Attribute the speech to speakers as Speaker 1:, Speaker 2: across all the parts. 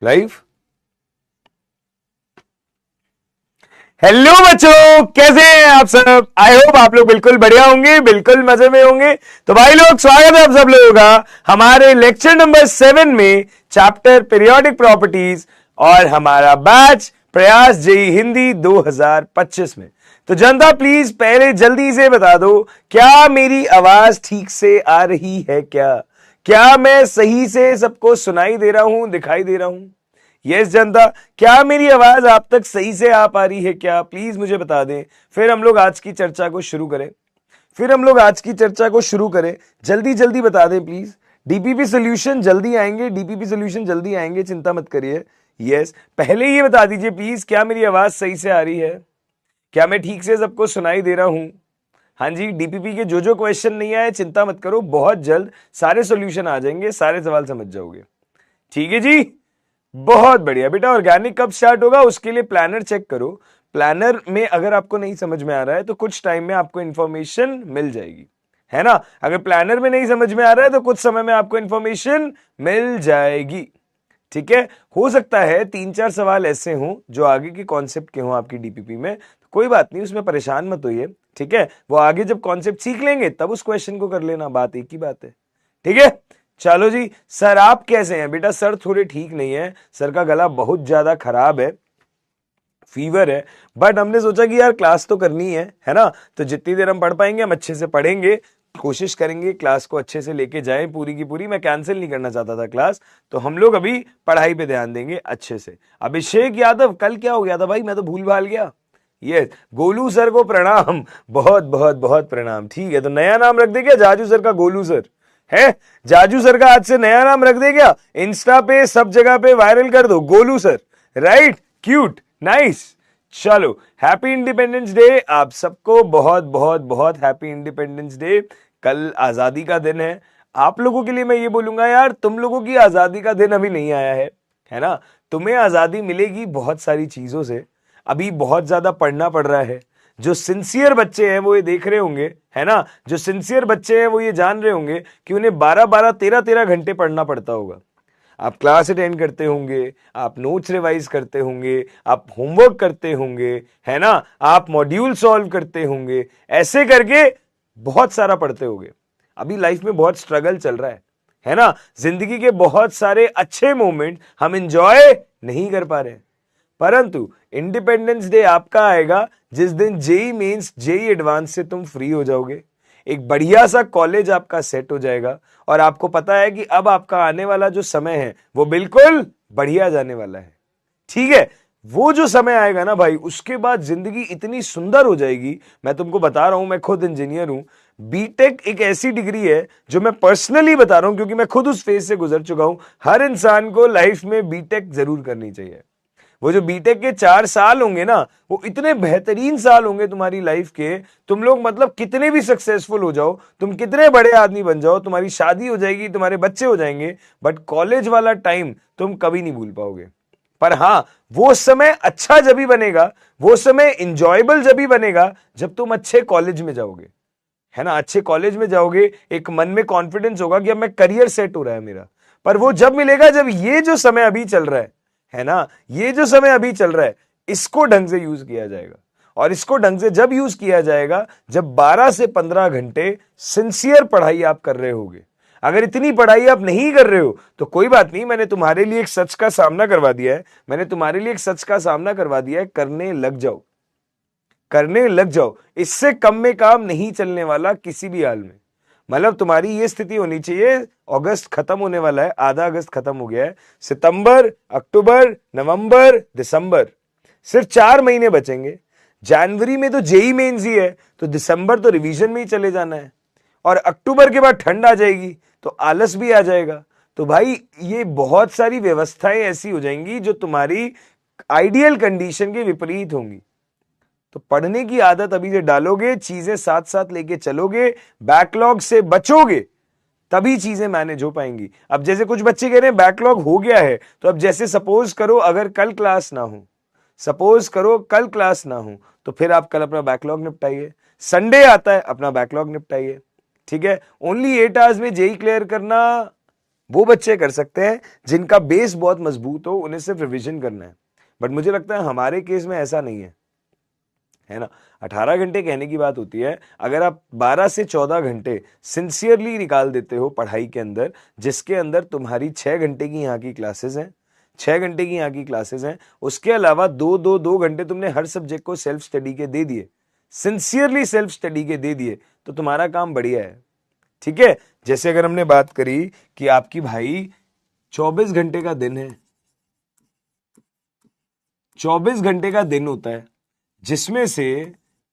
Speaker 1: Live. Hello बच्चों, कैसे हैं आप सब? आई होप आप लोग बिल्कुल बढ़िया होंगे, बिल्कुल मजे में होंगे। तो भाई लोग, स्वागत है आप सब लोगों का हमारे लेक्चर नंबर 7 में, चैप्टर पीरियोडिक प्रॉपर्टीज और हमारा बैच प्रयास जेई हिंदी 2025 में। तो जनता प्लीज पहले जल्दी से बता दो, क्या मेरी आवाज ठीक से आ रही है? क्या मैं सही से सबको सुनाई दे रहा हूं, दिखाई दे रहा हूं? यस जनता, क्या मेरी आवाज आप तक सही से आ पा रही है? क्या प्लीज मुझे बता दें, फिर हम लोग आज की चर्चा को शुरू करें। जल्दी जल्दी बता दें प्लीज। डीपीपी सोल्यूशन जल्दी आएंगे, चिंता मत करिए। यस, पहले ये बता दीजिए प्लीज, क्या मेरी आवाज सही से आ रही है? क्या मैं ठीक से सबको सुनाई दे रहा हूं? हाँ जी, डीपीपी के जो क्वेश्चन नहीं आए, चिंता मत करो, बहुत जल्द सारे सोल्यूशन आ जाएंगे, सारे सवाल समझ जाओगे। ठीक है जी, बहुत बढ़िया बेटा। ऑर्गेनिक कब स्टार्ट होगा उसके लिए प्लानर चेक करो। प्लानर में अगर आपको नहीं समझ में आ रहा है तो कुछ टाइम में आपको इंफॉर्मेशन मिल जाएगी, है ना? अगर प्लानर में नहीं समझ में आ रहा है तो कुछ समय में आपको इंफॉर्मेशन मिल जाएगी। ठीक है, हो सकता है 3-4 सवाल ऐसे हों जो आगे के कॉन्सेप्ट के हों आपकी डीपीपी में, तो कोई बात नहीं, उसमें परेशान मत होइए। ठीक है, वो आगे जब कॉन्सेप्ट सीख लेंगे तब उस क्वेश्चन को कर लेना, बात एक ही बात है। ठीक है, चलो जी। सर आप कैसे हैं? बेटा सर थोड़े ठीक नहीं है, सर का गला बहुत ज्यादा खराब है, फीवर है, बट हमने सोचा कि यार क्लास तो करनी है ना? तो जितनी देर हम पढ़ पाएंगे हम अच्छे से पढ़ेंगे, कोशिश करेंगे क्लास को अच्छे से लेके जाएं पूरी की पूरी। मैं कैंसिल नहीं करना चाहता था क्लास, तो हम लोग अभी पढ़ाई पे ध्यान देंगे अच्छे से। अभिषेक यादव, कल क्या हो गया था भाई? मैं तो भूल भाल गया। ये गोलू सर को प्रणाम, बहुत बहुत बहुत प्रणाम। ठीक है, तो नया नाम रख दे क्या जाजू सर का? गोलू सर है, जाजू सर का आज से नया नाम रख दे क्या? इंस्टा पे सब जगह पे वायरल कर दो, Golu sir. Right, cute, nice. चलो, हैप्पी इंडिपेंडेंस डे आप सबको, बहुत बहुत बहुत हैप्पी इंडिपेंडेंस डे। कल आजादी का दिन है। आप लोगों के लिए मैं ये बोलूंगा यार, तुम लोगों की आजादी का दिन अभी नहीं आया है ना? तुम्हें आजादी मिलेगी बहुत सारी चीजों से। अभी बहुत ज्यादा पढ़ना पड़ रहा है। जो सिंसियर बच्चे हैं वो ये देख रहे होंगे, है ना? जो सिंसियर बच्चे हैं वो ये जान रहे होंगे कि उन्हें 12-12, 13-13 घंटे पढ़ना पड़ता होगा। आप क्लास अटेंड करते होंगे, आप नोट्स रिवाइज करते होंगे, आप होमवर्क करते होंगे, है ना? आप मॉड्यूल सॉल्व करते होंगे, ऐसे करके बहुत सारा पढ़ते होंगे। अभी लाइफ में बहुत स्ट्रगल चल रहा है ना? जिंदगी के बहुत सारे अच्छे मोमेंट हम एंजॉय नहीं कर पा रहे हैं, परंतु इंडिपेंडेंस डे आपका आएगा जिस दिन जेई मेंस, जेई एडवांस से तुम फ्री हो जाओगे, एक बढ़िया सा कॉलेज आपका सेट हो जाएगा और आपको पता है कि अब आपका आने वाला जो समय है वो बिल्कुल बढ़िया जाने वाला है। ठीक है, वो जो समय आएगा ना भाई, उसके बाद जिंदगी इतनी सुंदर हो जाएगी। मैं तुमको बता रहा हूं, मैं खुद इंजीनियर हूं। बीटेक एक ऐसी डिग्री है जो मैं पर्सनली बता रहा हूं क्योंकि मैं खुद उस फेज से गुजर चुका हूं। हर इंसान को लाइफ में बीटेक जरूर करनी चाहिए। वो जो बीटेक के 4 साल होंगे ना, वो इतने बेहतरीन साल होंगे तुम्हारी लाइफ के। तुम लोग मतलब कितने भी सक्सेसफुल हो जाओ, तुम कितने बड़े आदमी बन जाओ, तुम्हारी शादी हो जाएगी, तुम्हारे बच्चे हो जाएंगे, बट कॉलेज वाला टाइम तुम कभी नहीं भूल पाओगे। पर हां, वो समय अच्छा जब भी बनेगा, वो समय इंजॉयबल जब भी बनेगा जब तुम अच्छे कॉलेज में जाओगे, है ना? अच्छे कॉलेज में जाओगे, एक मन में कॉन्फिडेंस होगा कि अब मैं करियर सेट हो रहा है मेरा। पर वो जब मिलेगा जब ये जो समय अभी चल रहा है ना, ये जो समय अभी चल रहा है, इसको ढंग से यूज किया जाएगा। और इसको ढंग से जब यूज किया जाएगा जब 12 से 15 घंटे सिंसियर पढ़ाई आप कर रहे होगे। अगर इतनी पढ़ाई आप नहीं कर रहे हो तो कोई बात नहीं, मैंने तुम्हारे लिए एक सच का सामना करवा दिया है, करने लग जाओ। इससे कम में काम नहीं चलने वाला किसी भी हाल में। मतलब तुम्हारी ये स्थिति होनी चाहिए, अगस्त खत्म होने वाला है, आधा अगस्त खत्म हो गया है, सितंबर, अक्टूबर, नवंबर, दिसंबर, सिर्फ 4 महीने बचेंगे। जनवरी में तो जेई मेंस ही है, तो दिसंबर तो रिवीजन में ही चले जाना है, और अक्टूबर के बाद ठंड आ जाएगी तो आलस भी आ जाएगा। तो भाई ये बहुत सारी व्यवस्थाएं ऐसी हो जाएंगी जो तुम्हारी आइडियल कंडीशन के विपरीत होंगी। तो पढ़ने की आदत अभी से डालोगे, चीजें साथ साथ लेके चलोगे, बैकलॉग से बचोगे, तभी चीजें मैनेज हो पाएंगी। अब जैसे कुछ बच्चे कह रहे हैं बैकलॉग हो गया है, तो अब जैसे सपोज करो अगर कल क्लास ना हो, तो फिर आप कल अपना बैकलॉग निपटाइए। संडे आता है, अपना बैकलॉग निपटाइए। ठीक है, ओनली 8 आवर्स में जेई क्लियर करना वो बच्चे कर सकते हैं जिनका बेस बहुत मजबूत हो, उन्हें सिर्फ रिवीजन करना है। बट मुझे लगता है हमारे केस में ऐसा नहीं है ना। 18 घंटे कहने की बात होती है, अगर आप 12 से 14 घंटे सिंसियरली निकाल देते हो पढ़ाई के अंदर, जिसके अंदर तुम्हारी 6 घंटे की यहाँ की क्लासेस हैं, 6 घंटे की यहाँ की क्लासेस हैं, उसके अलावा दो घंटे तुमने हर सब्जेक्ट को सेल्फ स्टडी के दे दिए, सिंसियरली सेल्फ स्टडी के दे दिए, तो तुम्हारा काम बढ़िया है। ठीक है, जैसे अगर हमने बात करी कि आपकी भाई 24 घंटे का दिन है, 24 घंटे का दिन होता है, जिसमें से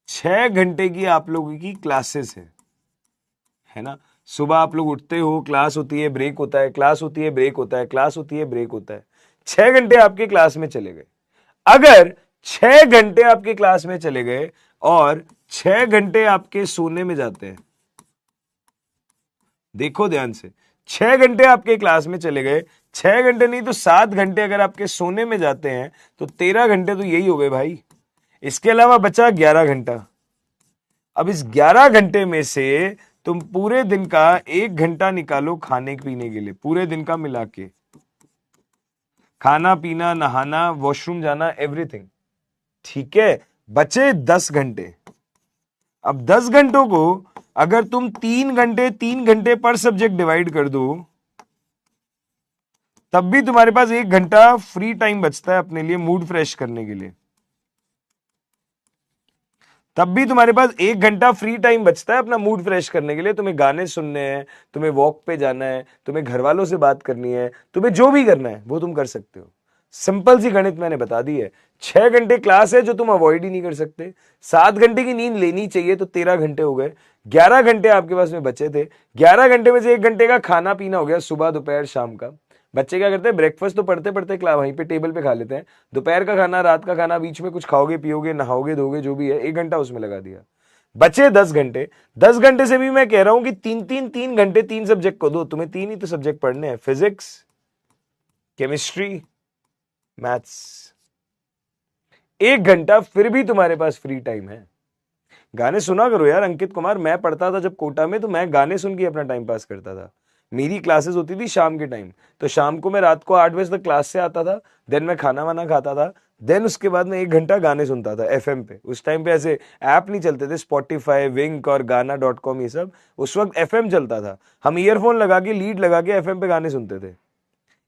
Speaker 1: 6 घंटे की आप लोगों की क्लासेस है ना। सुबह आप लोग उठते हो, क्लास होती है, ब्रेक होता है, क्लास होती है, ब्रेक होता है, क्लास होती है, ब्रेक होता है, 6 घंटे आपके क्लास में चले गए। अगर 6 घंटे आपके क्लास में चले गए और 6 घंटे आपके सोने में जाते हैं, देखो ध्यान से, 6 घंटे आपके क्लास में चले गए, 6 घंटे नहीं तो 7 घंटे अगर आपके सोने में जाते हैं, तो 13 घंटे तो यही हो गए भाई। इसके अलावा बचा 11 घंटा। अब इस 11 घंटे में से तुम पूरे दिन का 1 घंटा निकालो खाने पीने के लिए, पूरे दिन का मिला के, खाना पीना, नहाना, वॉशरूम जाना, एवरीथिंग। ठीक है, बचे 10 घंटे। अब 10 घंटों को अगर तुम 3 घंटे पर सब्जेक्ट डिवाइड कर दो, तब भी तुम्हारे पास 1 घंटा फ्री टाइम बचता है अपने लिए, मूड फ्रेश करने के लिए। तब भी तुम्हारे पास 1 घंटा फ्री टाइम बचता है अपना मूड फ्रेश करने के लिए। तुम्हें गाने सुनने हैं, तुम्हें वॉक पे जाना है, तुम्हें घर वालों से बात करनी है, तुम्हें जो भी करना है वो तुम कर सकते हो। सिंपल सी गणित मैंने बता दी है। 6 घंटे क्लास है जो तुम अवॉइड ही नहीं कर सकते, 7 घंटे की नींद लेनी चाहिए, तो 13 घंटे हो गए। 11 घंटे आपके पास में बचे थे, 11 घंटे में से 1 घंटे का खाना पीना हो गया, सुबह दोपहर शाम का। बच्चे क्या करते हैं, ब्रेकफास्ट तो पढ़ते पढ़ते क्लास वहीं पे टेबल पे खा लेते हैं, दोपहर का खाना, रात का खाना, बीच में कुछ खाओगे पियोगे, नहाओगे धोगे, जो भी है, 1 घंटा उसमें लगा दिया, बचे 10 घंटे। 10 घंटे से भी मैं कह रहा हूं कि 3 घंटे 3 सब्जेक्ट को दो, तुम्हें 3 ही तो सब्जेक्ट पढ़ने हैं, फिजिक्स, केमिस्ट्री, मैथ्स। 1 घंटा फिर भी तुम्हारे पास फ्री टाइम है। गाने सुना करो यार अंकित कुमार। मैं पढ़ता था जब कोटा में, तो मैं गाने सुन के अपना टाइम पास करता था। मेरी क्लासेस होती थी शाम के टाइम, तो शाम को मैं रात को 8 बजे तक क्लास से आता था, देन मैं खाना वाना खाता था, देन उसके बाद में 1 घंटा गाने सुनता था एफएम पे। उस टाइम पे ऐसे ऐप नहीं चलते थे, स्पॉटिफाई, विंक और गाना.com, ये सब उस वक्त एफएम चलता था। हम ईयरफोन लगा के, लीड लगा के एफएम पे गाने सुनते थे।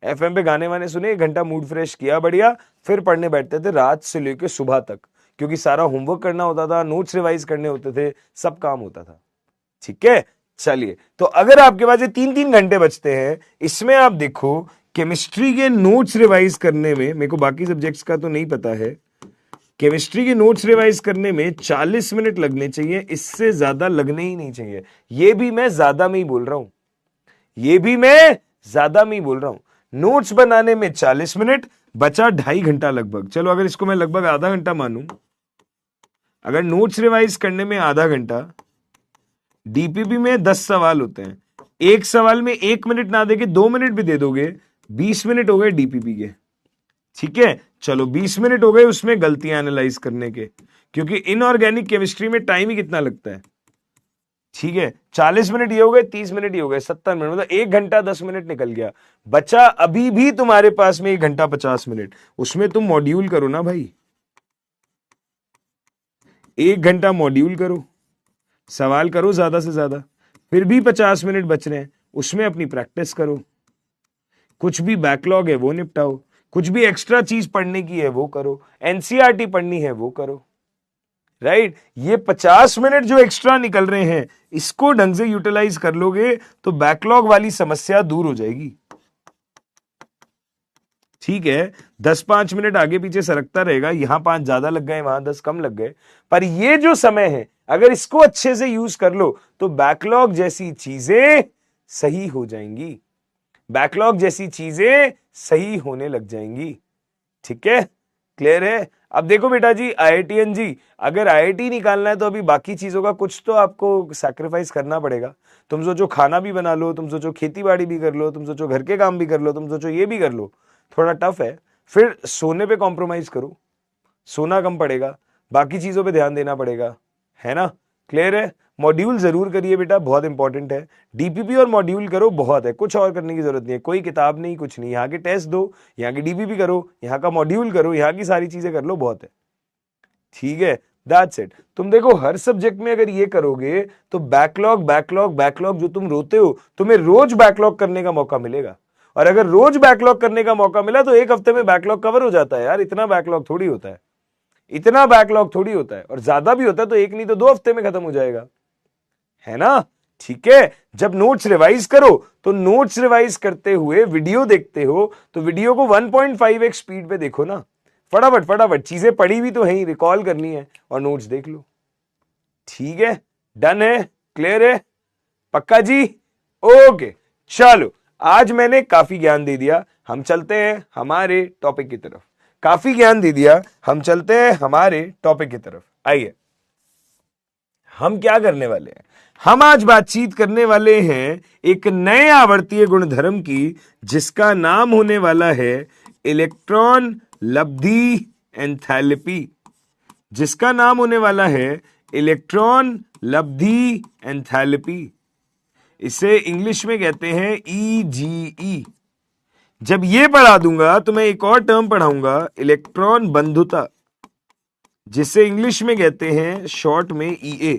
Speaker 1: एफएम पे गाने वाने सुने, 1 घंटा मूड फ्रेश किया बढ़िया, फिर पढ़ने बैठते थे रात से लेकर सुबह तक, क्योंकि सारा होमवर्क करना होता था, नोट्स रिवाइज करने होते थे, सब काम होता था। ठीक है, चलिए, तो अगर आपके पास ये 3 घंटे बचते हैं, इसमें आप देखो केमिस्ट्री के नोट्स रिवाइज करने में, मेरे को बाकी सब्जेक्ट्स का तो नहीं पता है, केमिस्ट्री के नोट्स रिवाइज करने में 40 मिनट लगने चाहिए, इससे ज्यादा लगने ही नहीं चाहिए। ये भी मैं ज्यादा में ही बोल रहा हूं, ये भी मैं ज्यादा में ही बोल रहा हूं। नोट्स बनाने में 40 मिनट, बचा 2.5 घंटा लगभग। चलो अगर इसको मैं लगभग आधा घंटा मानूं, अगर नोट्स रिवाइज करने में आधा घंटा, डीपीपी में 10 सवाल होते हैं, एक सवाल में 1 मिनट ना देके 2 मिनट भी दे दोगे, 20 मिनट हो गए डीपीपी के। ठीक है, चलो 20 मिनट हो गए उसमें गलतियां एनालाइज करने के, क्योंकि इनऑर्गेनिक केमिस्ट्री में टाइम ही कितना लगता है। ठीक है, 40 मिनट ये हो गए, 30 मिनट ये हो गए, 70 मिनट, मतलब 1 घंटा 10 मिनट निकल गया। बचा अभी भी तुम्हारे पास में 1 घंटा 50 मिनट, उसमें तुम मॉड्यूल करो ना भाई, 1 घंटा मॉड्यूल करो, सवाल करो ज्यादा से ज्यादा, फिर भी 50 मिनट बच रहे हैं, उसमें अपनी प्रैक्टिस करो, कुछ भी बैकलॉग है वो निपटाओ, कुछ भी एक्स्ट्रा चीज पढ़ने की है वो करो, एनसीईआरटी पढ़नी है वो करो। राइट, ये 50 मिनट जो एक्स्ट्रा निकल रहे हैं, इसको ढंग से यूटिलाइज कर लोगे तो बैकलॉग वाली समस्या दूर हो जाएगी। ठीक है, 10-5 मिनट आगे पीछे सरकता रहेगा, यहां 5 ज्यादा लग गए, वहां 10 कम लग गए, पर ये जो समय है अगर इसको अच्छे से यूज कर लो तो बैकलॉग जैसी चीजें सही हो जाएंगी, बैकलॉग जैसी चीजें सही होने लग जाएंगी। ठीक है, क्लियर है। अब देखो बेटा जी, आईआईटीएन जी, अगर आईआईटी निकालना है तो अभी बाकी चीजों का कुछ तो आपको सैक्रिफाइस करना पड़ेगा। तुम सोचो खाना भी बना लो, तुम सोचो खेती बाड़ी भी कर लो, तुम सोचो घर के काम भी कर लो, तुम सोचो ये भी कर लो, थोड़ा टफ है। फिर सोने पे कॉम्प्रोमाइज करो, सोना कम पड़ेगा, बाकी चीजों पे ध्यान देना पड़ेगा, है ना। क्लियर है? मॉड्यूल जरूर करिए बेटा, बहुत इंपॉर्टेंट है। डीपीपी और मॉड्यूल करो, बहुत है, कुछ और करने की जरूरत नहीं है, कोई किताब नहीं, कुछ नहीं। यहाँ के टेस्ट दो, यहाँ की डीपीपी करो, यहाँ का मॉड्यूल करो, यहाँ की सारी चीजें कर लो, बहुत है। ठीक है, दैट्स इट। तुम देखो हर सब्जेक्ट में अगर ये करोगे तो बैकलॉग बैकलॉग बैकलॉग जो तुम रोते हो, तुम्हें रोज बैकलॉग करने का मौका मिलेगा। और अगर रोज बैकलॉग करने का मौका मिला तो एक हफ्ते में बैकलॉग कवर हो जाता है यार। इतना बैकलॉग थोड़ी होता है, इतना बैकलॉग थोड़ी होता है। और ज्यादा भी होता है तो एक नहीं तो 2 हफ्ते में खत्म हो जाएगा, है ना? ठीक है, जब नोट्स रिवाइज करो तो नोट्स रिवाइज करते हुए वीडियो देखते हो तो वीडियो को 1.5x स्पीड पे देखो ना, फटाफट फटाफट, चीजें पढ़ी भी तो है ही, रिकॉल करनी है और नोट्स देख लो। ठीक है, डन है, क्लियर है, पक्का जी? ओके, चलो आज मैंने काफी ज्ञान दे दिया, हम चलते हैं हमारे टॉपिक की तरफ। काफी ज्ञान दे दिया, हम चलते हैं हमारे टॉपिक की तरफ। आइए, हम क्या करने वाले हैं? हम आज बातचीत करने वाले हैं एक नए आवर्तीय गुणधर्म की, जिसका नाम होने वाला है इलेक्ट्रॉन लब्धि एंथैल्पी। जिसका नाम होने वाला है इलेक्ट्रॉन लब्धि एंथैल्पी। इसे इंग्लिश में कहते हैं EGE। जब ये पढ़ा दूंगा तो मैं एक और टर्म पढ़ाऊंगा, इलेक्ट्रॉन बंधुता, जिसे इंग्लिश में कहते हैं शॉर्ट में EA।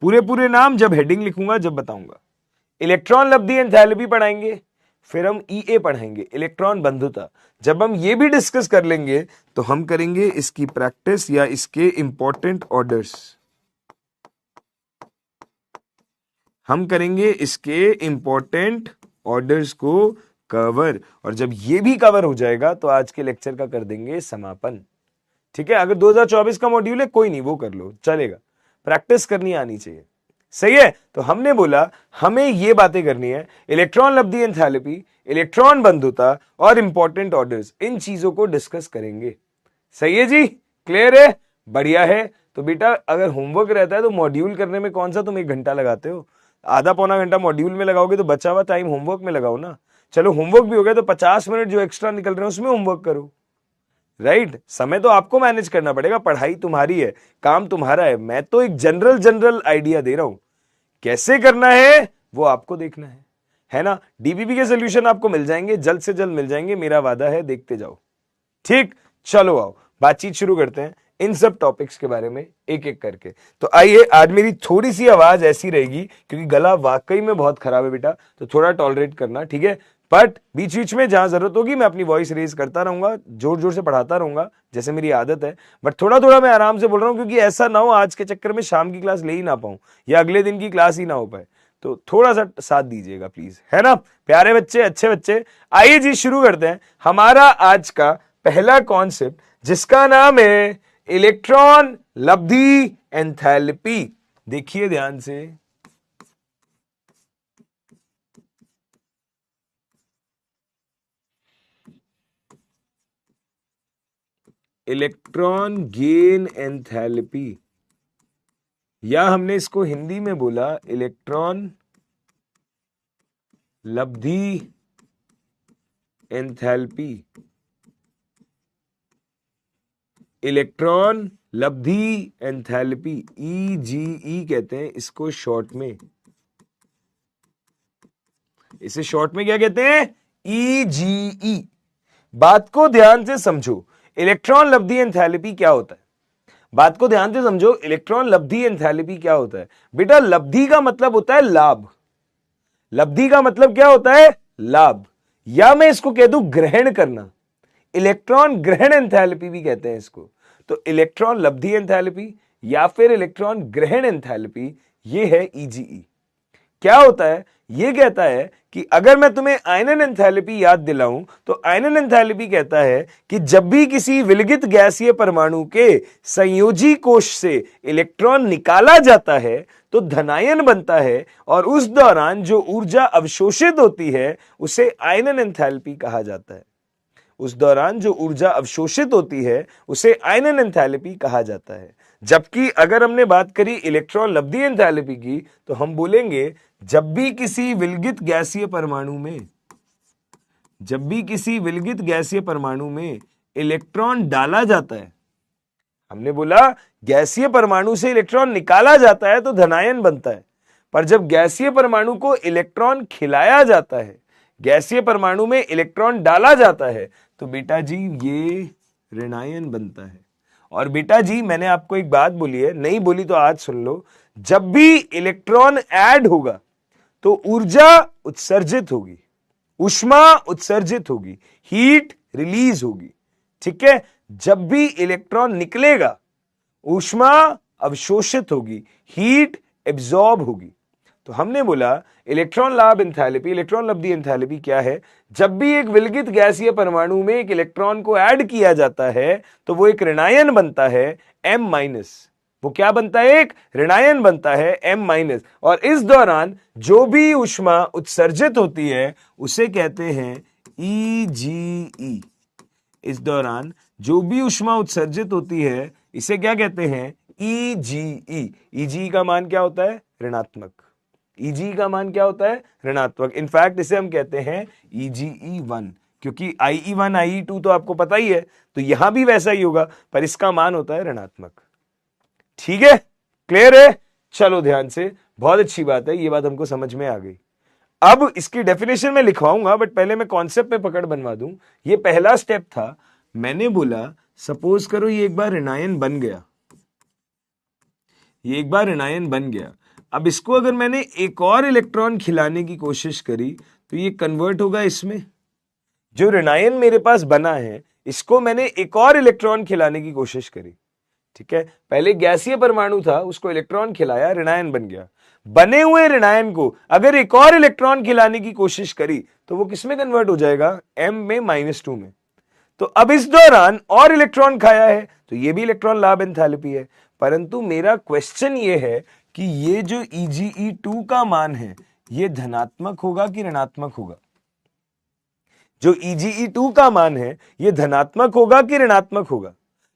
Speaker 1: पूरे पूरे नाम जब हेडिंग लिखूंगा, जब बताऊंगा। इलेक्ट्रॉन लब्धि एंथैल्पी पढ़ाएंगे, फिर हम EA पढ़ाएंगे, इलेक्ट्रॉन बंधुता। जब हम ये भी डिस्कस कर लेंगे तो हम करेंगे इसकी प्रैक्टिस या इसके इंपॉर्टेंट ऑर्डर्स। हम करेंगे इसके इंपॉर्टेंट ऑर्डर्स को कवर, और जब ये भी कवर हो जाएगा तो आज के लेक्चर का कर देंगे समापन। ठीक है, अगर 2024 का मॉड्यूल है कोई नहीं, वो कर लो, चलेगा, प्रैक्टिस करनी आनी चाहिए। सही है, तो हमने बोला हमें ये बातें करनी है, इलेक्ट्रॉन लब्धि एंथैल्पी, इलेक्ट्रॉन बंधुता और इंपॉर्टेंट ऑर्डर्स, इन चीजों को डिस्कस करेंगे। सही है जी, क्लियर है, बढ़िया है। तो बेटा अगर होमवर्क रहता है तो मॉड्यूल करने में कौन सा तुम 1 घंटा लगाते हो, आधा पौना घंटा मॉड्यूल में लगाओगे, तो बचा हुआ टाइम होमवर्क में लगाओ ना। चलो होमवर्क भी हो गया तो 50 मिनट जो एक्स्ट्रा निकल रहे हैं उसमें होमवर्क करो। राइट, समय तो आपको मैनेज करना पड़ेगा, पढ़ाई तुम्हारी है, काम तुम्हारा है। मैं तो एक जनरल आइडिया दे रहा हूं, कैसे करना है वो आपको देखना है ना? डीबीपी के सोल्यूशन आपको मिल जाएंगे, जल्द से जल्द मिल जाएंगे, मेरा वादा है, देखते जाओ। ठीक, चलो आओ बातचीत शुरू करते हैं इन सब टॉपिक्स के बारे में एक एक करके। तो आइए, आज मेरी थोड़ी सी आवाज ऐसी रहेगी क्योंकि गला वाकई में बहुत खराब है बेटा, तो थोड़ा टॉलरेट करना, ठीक है? बट बीच बीच में जहां जरूरत होगी मैं अपनी वॉइस रेज करता रहूंगा, जोर जोर से पढ़ाता रहूंगा जैसे मेरी आदत है। बट थोड़ा थोड़ा मैं आराम से बोल रहा हूं क्योंकि ऐसा ना हो आज के चक्कर में शाम की क्लास ले ही ना पाऊं या अगले दिन की क्लास ही ना हो पाए। तो थोड़ा सा साथ दीजिएगा प्लीज, है ना प्यारे बच्चे, अच्छे बच्चे। आइए जी, शुरू करते हैं हमारा आज का पहला कॉन्सेप्ट, जिसका नाम है इलेक्ट्रॉन लब्धि एंथैल्पी। देखिए ध्यान से, इलेक्ट्रॉन गेन एंथैल्पी, या हमने इसको हिंदी में बोला इलेक्ट्रॉन लब्धि एंथैल्पी। इलेक्ट्रॉन लब्धि एंथैल्पी, EGE कहते हैं इसको शॉर्ट में। इसे शॉर्ट में क्या कहते हैं? EGE। बात को ध्यान से समझो, इलेक्ट्रॉन लब्धि एंथैल्पी क्या होता है? बात को ध्यान से समझो, इलेक्ट्रॉन लब्धि एंथैल्पी क्या होता है? बेटा लब्धि का मतलब होता है लाभ। लब्धि का मतलब क्या होता है? लाभ, या मैं इसको कह दूं ग्रहण करना। इलेक्ट्रॉन ग्रहण एंथैल्पी भी कहते हैं इसको। तो इलेक्ट्रॉन लब्धि एंथैल्पी या फिर इलेक्ट्रॉन ग्रहण एंथैल्पी, ये है EGE। क्या होता है? ये कहता है कि अगर मैं तुम्हें आयनन एंथैल्पी याद दिलाऊं तो आयनन एंथैल्पी कहता है कि जब भी किसी विलगित गैसीय परमाणु के संयोजी कोश से इलेक्ट्रॉन निकाला जाता है तो धनायन बनता है, और उस दौरान जो ऊर्जा अवशोषित होती है उसे आयनन एंथैल्पी कहा जाता है। उस दौरान जो ऊर्जा अवशोषित होती है उसे आयनन एंथैल्पी कहा जाता है। जबकि अगर हमने बात करी इलेक्ट्रॉन लब्धि एंथैल्पी की तो हम बोलेंगे जब भी किसी विलगित गैसीय परमाणु में इलेक्ट्रॉन डाला जाता है, हमने बोला गैसीय परमाणु से इलेक्ट्रॉन निकाला जाता है तो धनायन बनता है, पर जब गैसीय परमाणु को इलेक्ट्रॉन खिलाया जाता है, गैसीय परमाणु में इलेक्ट्रॉन डाला जाता है, तो बेटा जी ये ऋणायन बनता है। और बेटा जी मैंने आपको एक बात बोली है, नहीं बोली तो आज सुन लो, जब भी इलेक्ट्रॉन ऐड होगा तो ऊर्जा उत्सर्जित होगी, ऊष्मा उत्सर्जित होगी, हीट रिलीज होगी। ठीक है, जब भी इलेक्ट्रॉन निकलेगा ऊष्मा अवशोषित होगी, हीट एब्जॉर्ब होगी। तो हमने बोला इलेक्ट्रॉन लाभ एंथैल्पी, इलेक्ट्रॉन लब्धि एंथैल्पी क्या है? जब भी एक विलगित गैसीय परमाणु में एक इलेक्ट्रॉन को ऐड किया जाता है तो वो एक ऋणायन बनता है M-। वो क्या बनता है? एक ऋणायन बनता है M-। और इस दौरान जो भी ऊष्मा उत्सर्जित होती है उसे कहते हैं EgE। इस दौरान जो भी ऊष्मा उत्सर्जित होती है इसे क्या कहते हैं? EgE। EgE का मान क्या होता है? ऋणात्मक। EgE का मान क्या होता है? ऋणात्मक। इनफैक्ट इसे हम कहते हैं EgE1, क्योंकि IE1 IE2 तो आपको पता ही है, तो यहां भी वैसा ही होगा, पर इसका मान होता है ऋणात्मक। ठीक है, क्लियर है? चलो ध्यान से, बहुत अच्छी बात है, ये बात हमको समझ में आ गई। अब इसकी डेफिनेशन में लिखवाऊंगा, बट पहले मैं कॉन्सेप्ट में पकड़ बनवा दूं। ये पहला स्टेप था। मैंने बोला सपोज करो ये एक बार ऋणायन बन गया, ये एक बार ऋणायन बन गया। अब इसको अगर मैंने एक और इलेक्ट्रॉन खिलाने की कोशिश करी तो ये कन्वर्ट होगा इसमें। जो ऋणायन मेरे पास बना है इसको मैंने एक और इलेक्ट्रॉन खिलाने की कोशिश करी। ठीक है, पहले गैसीय परमाणु था, उसको इलेक्ट्रॉन खिलाया, ऋणायन बन गया। बने हुए ऋणायन को अगर एक और इलेक्ट्रॉन खिलाने की कोशिश करी तो वो किसमें कन्वर्ट हो जाएगा? M में -2 में। तो अब इस दौरान और इलेक्ट्रॉन खाया है तो ये भी इलेक्ट्रॉन लाभ एंथैल्पी है। परंतु मेरा क्वेश्चन ये है कि ये जो EgE2 का मान है ये धनात्मक होगा कि ऋणात्मक होगा? जो EgE2 का मान है ये धनात्मक होगा कि ऋणात्मक होगा?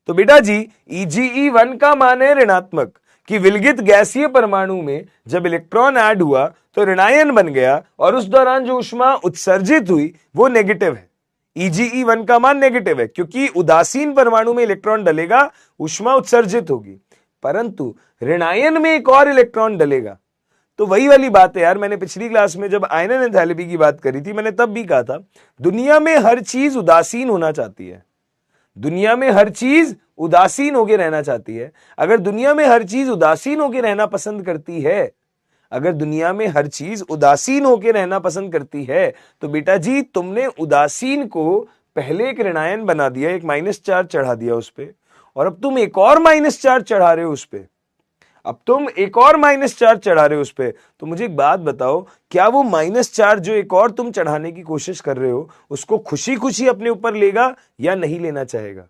Speaker 1: तो बेटा जी EgE1 का मान है ऋणात्मक, कि विलगित गैसीय परमाणु में जब इलेक्ट्रॉन ऐड हुआ तो ऋणायन बन गया और उस दौरान जो ऊष्मा उत्सर्जित हुई वो नेगेटिव है। EgE1 का मान नेगेटिव है क्योंकि उदासीन परमाणु में इलेक्ट्रॉन डलेगा, ऊष्मा उत्सर्जित होगी। परंतु ऋणायन में एक और इलेक्ट्रॉन डलेगा तो वही वाली बात है यार, मैंने पिछली क्लास में जब आयनन एंथैल्पी की बात करी थी मैंने तब भी कहा था दुनिया में हर चीज उदासीन होना चाहती है। दुनिया में हर चीज उदासीन होकर रहना चाहती है। अगर दुनिया में हर चीज उदासीन होकर रहना पसंद करती है, अगर दुनिया में हर चीज उदासीन होकर रहना पसंद करती है तो बेटा जी तुमने उदासीन को पहले एक ऋणायन बना दिया, एक माइनस चार्ज चढ़ा दिया उस पे, और अब तुम एक और माइनस चार्ज चढ़ा रहे हो उस पे। अब तुम एक और माइनस चार्ज चढ़ा रहे हो उस पे, तो मुझे एक बात बताओ, क्या वो माइनस चार्ज जो एक और तुम चढ़ाने की कोशिश कर रहे हो उसको खुशी खुशी अपने ऊपर लेगा या नहीं लेना चाहेगा?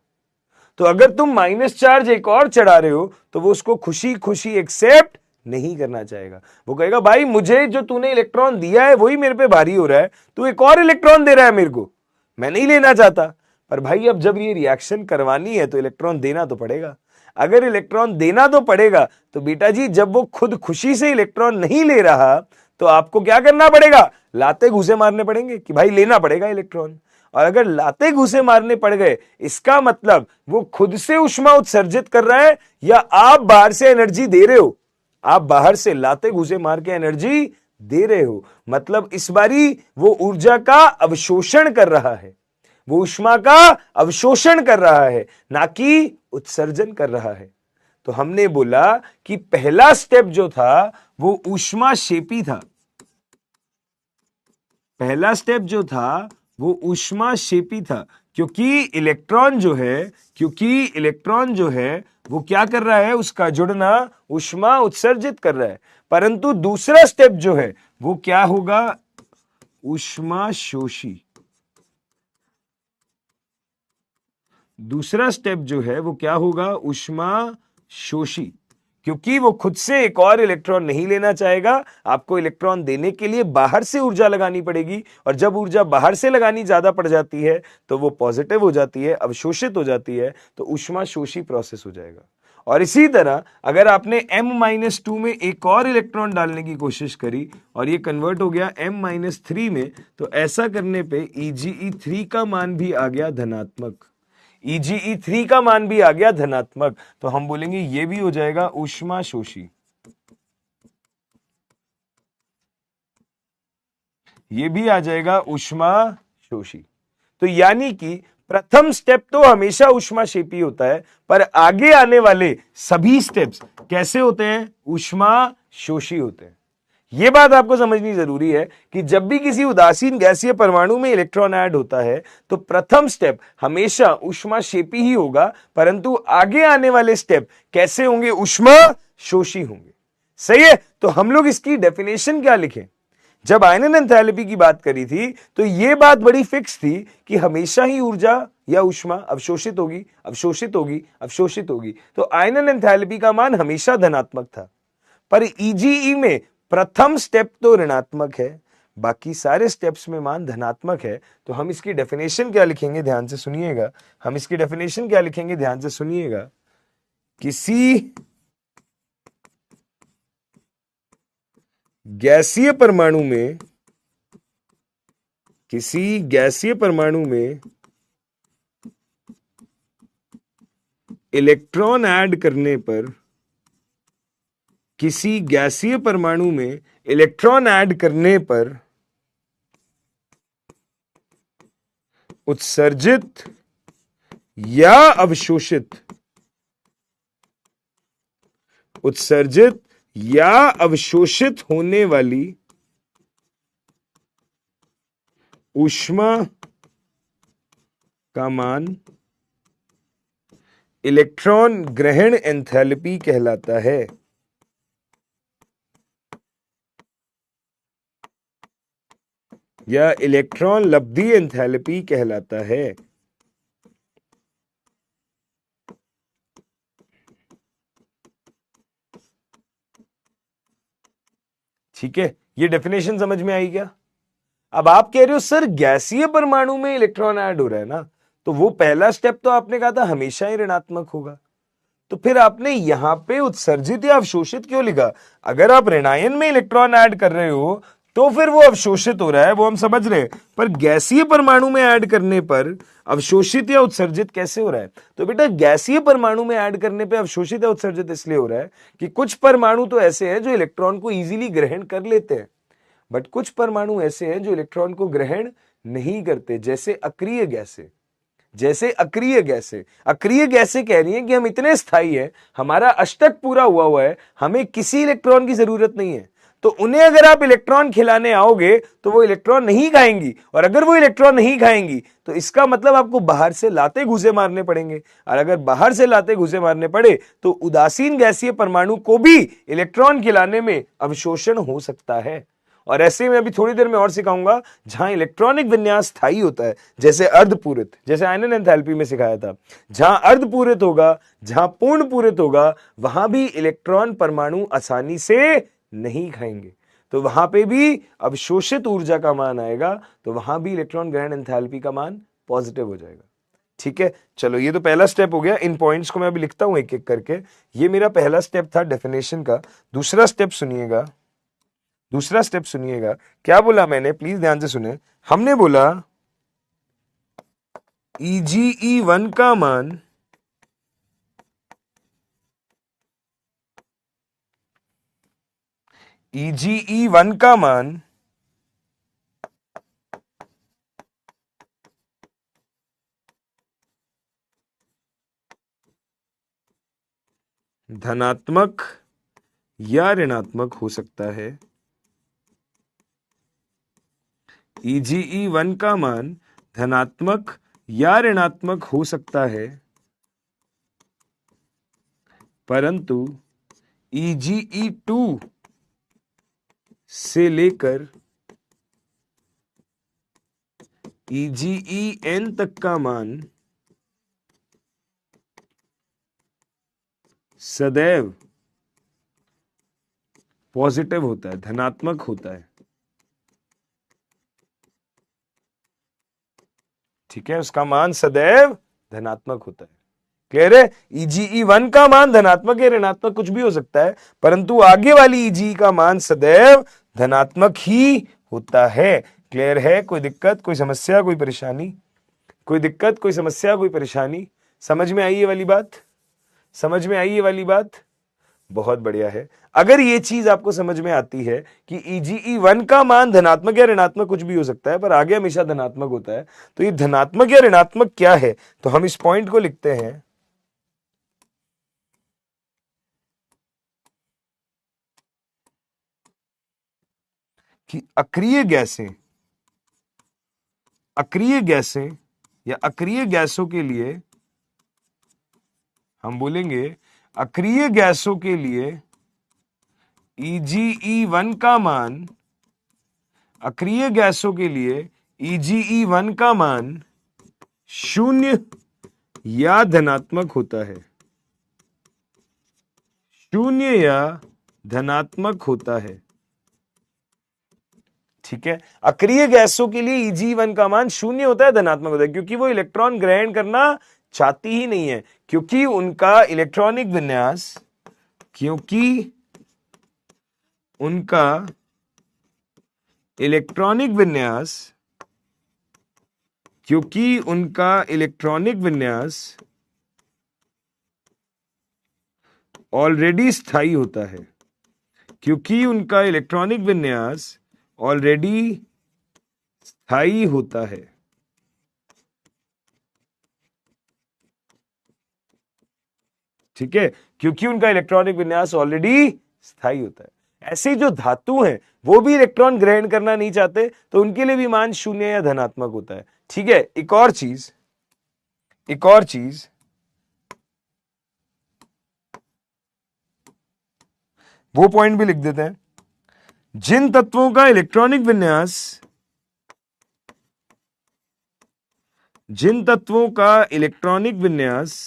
Speaker 1: तो अगर तुम माइनस चार्ज एक और चढ़ा रहे हो तो वो उसको खुशी खुशी एक्सेप्ट नहीं करना चाहेगा। वो कहेगा भाई मुझे जो तूने इलेक्ट्रॉन दिया है वही मेरे पे भारी हो रहा है, तू एक और इलेक्ट्रॉन दे रहा है मेरे को, मैं नहीं लेना चाहता। पर भाई अब जब ये रिएक्शन करवानी है तो इलेक्ट्रॉन देना तो पड़ेगा। अगर इलेक्ट्रॉन देना तो पड़ेगा तो बेटा जी जब वो खुद खुशी से इलेक्ट्रॉन नहीं ले रहा तो आपको क्या करना पड़ेगा? लाते घूसे मारने पड़ेंगे कि भाई लेना पड़ेगा इलेक्ट्रॉन। और अगर लाते घूसे मारने पड़ गए इसका मतलब वो खुद से ऊष्मा उत्सर्जित कर रहा है या आप बाहर से एनर्जी दे रहे हो? आप बाहर से लाते घूसे मार के एनर्जी दे रहे हो। मतलब इस बारी वो ऊर्जा का अवशोषण कर रहा है, वो ऊष्मा का अवशोषण कर रहा है, ना कि उत्सर्जन कर रहा है। तो हमने बोला कि पहला स्टेप जो था वो ऊष्माक्षेपी था। पहला स्टेप जो था वो ऊष्माक्षेपी था क्योंकि इलेक्ट्रॉन जो है वो क्या कर रहा है? उसका जुड़ना ऊष्मा उत्सर्जित कर रहा है। परंतु दूसरा स्टेप जो है वो क्या होगा? ऊष्माशोषी। दूसरा स्टेप जो है वो क्या होगा? ऊष्माशोषी, क्योंकि वो खुद से एक और इलेक्ट्रॉन नहीं लेना चाहेगा। आपको इलेक्ट्रॉन देने के लिए बाहर से ऊर्जा लगानी पड़ेगी, और जब ऊर्जा बाहर से लगानी ज्यादा पड़ जाती है तो वो पॉजिटिव हो जाती है, अवशोषित हो जाती है, तो ऊष्माशोषी प्रोसेस हो जाएगा। और इसी तरह अगर आपने M-2 में एक और इलेक्ट्रॉन डालने की कोशिश करी और ये कन्वर्ट हो गया M-3 में, तो ऐसा करने पे EgE3 का मान भी आ गया धनात्मक। EGE3 का मान भी आ गया धनात्मक, तो हम बोलेंगे ये भी हो जाएगा ऊष्मा शोषी, ये भी आ जाएगा ऊष्मा शोषी। तो यानी कि प्रथम स्टेप तो हमेशा ऊष्माक्षेपी होता है, पर आगे आने वाले सभी स्टेप्स कैसे होते हैं? ऊष्मा शोषी होते हैं। यह बात आपको समझनी जरूरी है कि जब भी किसी उदासीन गैसीय परमाणु में इलेक्ट्रॉन ऐड होता है तो प्रथम स्टेप हमेशा ऊष्माक्षेपी ही होगा, परंतु आगे आने वाले स्टेप कैसे होंगे? ऊष्मा शोषी होंगे। सही है। तो हम लोग इसकी डेफिनेशन क्या लिखें? जब आयनन एंथैल्पी की बात करी थी तो यह बात बड़ी फिक्स थी कि हमेशा ही ऊर्जा या ऊष्मा अवशोषित होगी, अवशोषित होगी, अवशोषित होगी। तो आयनन एंथैल्पी का मान हमेशा धनात्मक था, पर ईजीई में प्रथम स्टेप तो ऋणात्मक है, बाकी सारे स्टेप्स में मान धनात्मक है। तो हम इसकी डेफिनेशन क्या लिखेंगे? ध्यान से सुनिएगा। हम इसकी डेफिनेशन क्या लिखेंगे? ध्यान से सुनिएगा। किसी गैसीय परमाणु में, किसी गैसीय परमाणु में इलेक्ट्रॉन ऐड करने पर, किसी गैसीय परमाणु में इलेक्ट्रॉन ऐड करने पर उत्सर्जित या अवशोषित, उत्सर्जित या अवशोषित होने वाली ऊष्मा का मान इलेक्ट्रॉन ग्रहण एंथैल्पी कहलाता है। या इलेक्ट्रॉन लब्धि एंथैल्पी कहलाता है। ठीक है, ये डेफिनेशन समझ में आई क्या? अब आप कह रहे हो सर गैसीय परमाणु में इलेक्ट्रॉन ऐड हो रहा है ना, तो वो पहला स्टेप तो आपने कहा था हमेशा ही ऋणात्मक होगा, तो फिर आपने यहां पे उत्सर्जित या अवशोषित क्यों लिखा? अगर आप ऋणायन में इलेक्ट्रॉन ऐड कर रहे हो तो फिर वो अवशोषित हो रहा है, वो हम समझ रहे हैं, पर गैसीय परमाणु में ऐड करने पर अवशोषित या उत्सर्जित कैसे हो रहा है? तो बेटा गैसीय परमाणु में ऐड करने पे अवशोषित या उत्सर्जित इसलिए हो रहा है कि कुछ परमाणु तो ऐसे हैं जो इलेक्ट्रॉन को इजीली ग्रहण कर लेते हैं, बट कुछ परमाणु ऐसे हैं जो इलेक्ट्रॉन को ग्रहण नहीं करते, जैसे अक्रिय गैसें। जैसे अक्रिय गैसें, अक्रिय गैसें कह रही हैं कि हम इतने स्थायी हैं, हमारा अष्टक पूरा हुआ हुआ है, हमें किसी इलेक्ट्रॉन की जरूरत नहीं है, तो उन्हें अगर आप इलेक्ट्रॉन खिलाने आओगे तो वो इलेक्ट्रॉन नहीं खाएंगी, और अगर वो इलेक्ट्रॉन नहीं खाएंगी तो इसका मतलब आपको बाहर से लाते घुसे मारने पड़ेंगे, और अगर बाहर से लाते घुसे मारने पड़े तो उदासीन गैसीय परमाणु को भी इलेक्ट्रॉन खिलाने में अवशोषण हो सकता है। और ऐसे में अभी थोड़ी देर में और सिखाऊंगा जहां इलेक्ट्रॉनिक विन्यास स्थायी होता है, जैसे अर्धपूरित, जैसे आयनन एंथैल्पी में सिखाया था, जहां अर्धपूरित होगा, जहां पूर्ण पूरित होगा, वहां भी इलेक्ट्रॉन परमाणु आसानी से नहीं खाएंगे, तो वहां पे भी अवशोषित ऊर्जा का मान आएगा, तो वहां भी इलेक्ट्रॉन ग्रहण एंथैल्पी का मान पॉजिटिव हो जाएगा। ठीक है, चलो ये तो पहला स्टेप हो गया। इन पॉइंट्स को मैं अभी लिखता हूं एक एक करके। ये मेरा पहला स्टेप था डेफिनेशन का। दूसरा स्टेप सुनिएगा, दूसरा स्टेप सुनिएगा। क्या बोला मैंने, प्लीज ध्यान से सुने। हमने बोला EGE1 का मान EGE1 का मान धनात्मक या ऋणात्मक हो सकता है। EGE1 का मान धनात्मक या ऋणात्मक हो सकता है, परंतु EGE2 से लेकर EGEN तक का मान सदैव पॉजिटिव होता है, धनात्मक होता है। ठीक है, उसका मान सदैव धनात्मक होता है। क्लियर है? EGE1 का मान धनात्मक या ऋणात्मक कुछ भी हो सकता है, परंतु आगे वाली EGE का मान सदैव धनात्मक ही होता है। क्लियर है? कोई दिक्कत, कोई समस्या, कोई परेशानी? कोई दिक्कत, कोई समस्या, कोई परेशानी? समझ में आई ये वाली बात? समझ में आई ये वाली बात? बहुत बढ़िया है। अगर ये चीज आपको समझ में आती है कि EGE1 का मान धनात्मक या ऋणात्मक कुछ भी हो सकता है, पर आगे हमेशा धनात्मक होता है, तो ये धनात्मक या ऋणात्मक क्या है, तो हम इस पॉइंट को लिखते हैं कि अक्रिय गैसें या अक्रिय गैसों के लिए हम बोलेंगे, अक्रिय गैसों के लिए EGE1 का मान, अक्रिय गैसों के लिए EGE1 का मान शून्य या धनात्मक होता है, शून्य या धनात्मक होता है। ठीक है, अक्रिय गैसों के लिए EGE1 का मान शून्य होता है, धनात्मक होता है, क्योंकि वो इलेक्ट्रॉन ग्रहण करना चाहती ही नहीं है, क्योंकि उनका इलेक्ट्रॉनिक विन्यास, क्योंकि उनका इलेक्ट्रॉनिक विन्यास, क्योंकि उनका इलेक्ट्रॉनिक विन्यास ऑलरेडी स्थायी होता है, क्योंकि उनका इलेक्ट्रॉनिक विन्यास ऑलरेडी स्थायी होता है। ठीक है, क्योंकि उनका इलेक्ट्रॉनिक विन्यास ऑलरेडी स्थायी होता है। ऐसे ही जो धातु हैं वो भी इलेक्ट्रॉन ग्रहण करना नहीं चाहते, तो उनके लिए भी मान शून्य या धनात्मक होता है। ठीक है, एक और चीज वो पॉइंट भी लिख देते हैं। जिन तत्वों का इलेक्ट्रॉनिक विन्यास, जिन तत्वों का इलेक्ट्रॉनिक विन्यास,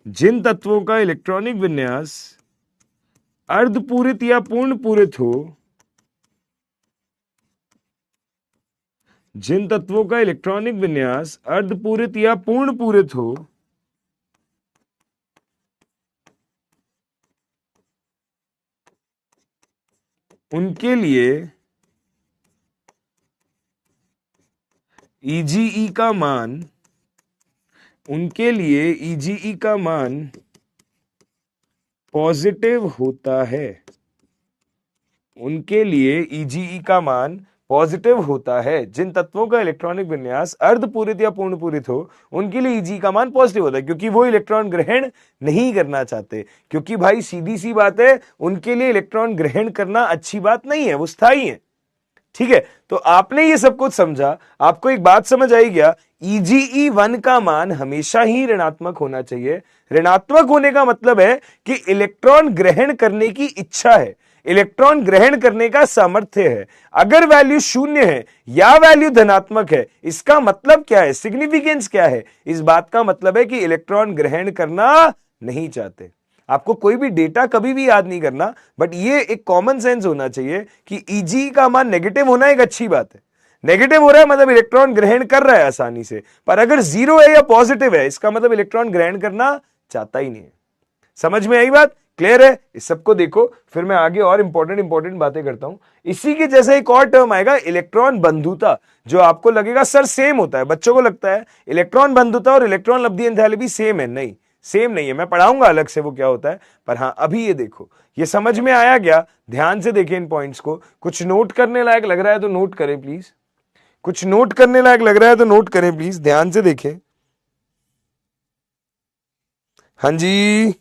Speaker 1: जिन तत्वों का इलेक्ट्रॉनिक विन्यास अर्धपूरित या पूर्ण पूरित हो, जिन तत्वों का इलेक्ट्रॉनिक विन्यास अर्धपूरित या पूर्ण पूरित हो, उनके लिए EGE का मान, उनके लिए EGE का मान पॉजिटिव होता है, उनके लिए EGE का मान पॉजिटिव होता है। जिन तत्वों का इलेक्ट्रॉनिक विन्यास अर्धपूरित या पूर्ण पूरित हो, उनके लिए EGE का मान पॉजिटिव होता है, क्योंकि वो इलेक्ट्रॉन ग्रहण नहीं करना चाहते। क्योंकि भाई सीधी सी बात है, उनके लिए इलेक्ट्रॉन ग्रहण करना अच्छी बात नहीं है, वो स्थायी है। ठीक है, तो आपने ये सब कुछ समझा, आपको एक बात समझ आई क्या? EGE1 का मान हमेशा ही ऋणात्मक होना चाहिए। ऋणात्मक होने का मतलब है कि इलेक्ट्रॉन ग्रहण करने की इच्छा है, इलेक्ट्रॉन ग्रहण करने का सामर्थ्य है। अगर वैल्यू शून्य है या वैल्यू धनात्मक है, इसका मतलब क्या है, सिग्निफिकेंस क्या है? इस बात का मतलब है कि इलेक्ट्रॉन ग्रहण करना नहीं चाहते। आपको कोई भी डेटा कभी भी याद नहीं करना, बट ये एक कॉमन सेंस होना चाहिए कि EG का मान नेगेटिव होना एक अच्छी बात है। नेगेटिव हो रहा है मतलब इलेक्ट्रॉन ग्रहण कर रहा है आसानी से, पर अगर जीरो है या पॉजिटिव है, इसका मतलब इलेक्ट्रॉन ग्रहण करना चाहता ही नहीं है। समझ में आई बात? क्लियर है? इस सबको देखो, फिर मैं आगे और इंपॉर्टेंट बातें करता हूं। इसी के जैसे एक और टर्म आएगा, इलेक्ट्रॉन बंधुता, जो आपको लगेगा सर सेम होता है, बच्चों को लगता है इलेक्ट्रॉन बंधुता और इलेक्ट्रॉन लब्धि एंथैल्पी सेम है। नहीं, सेम नहीं है, मैं पढ़ाऊंगा अलग से वो क्या होता है। पर हां, अभी ये देखो, ये समझ में आया क्या? ध्यान से देखें इन पॉइंट्स को। कुछ नोट करने लायक लग रहा है तो नोट करें प्लीज, कुछ नोट करने लायक लग रहा है तो नोट करें प्लीज, ध्यान से देखें। हाँ जी,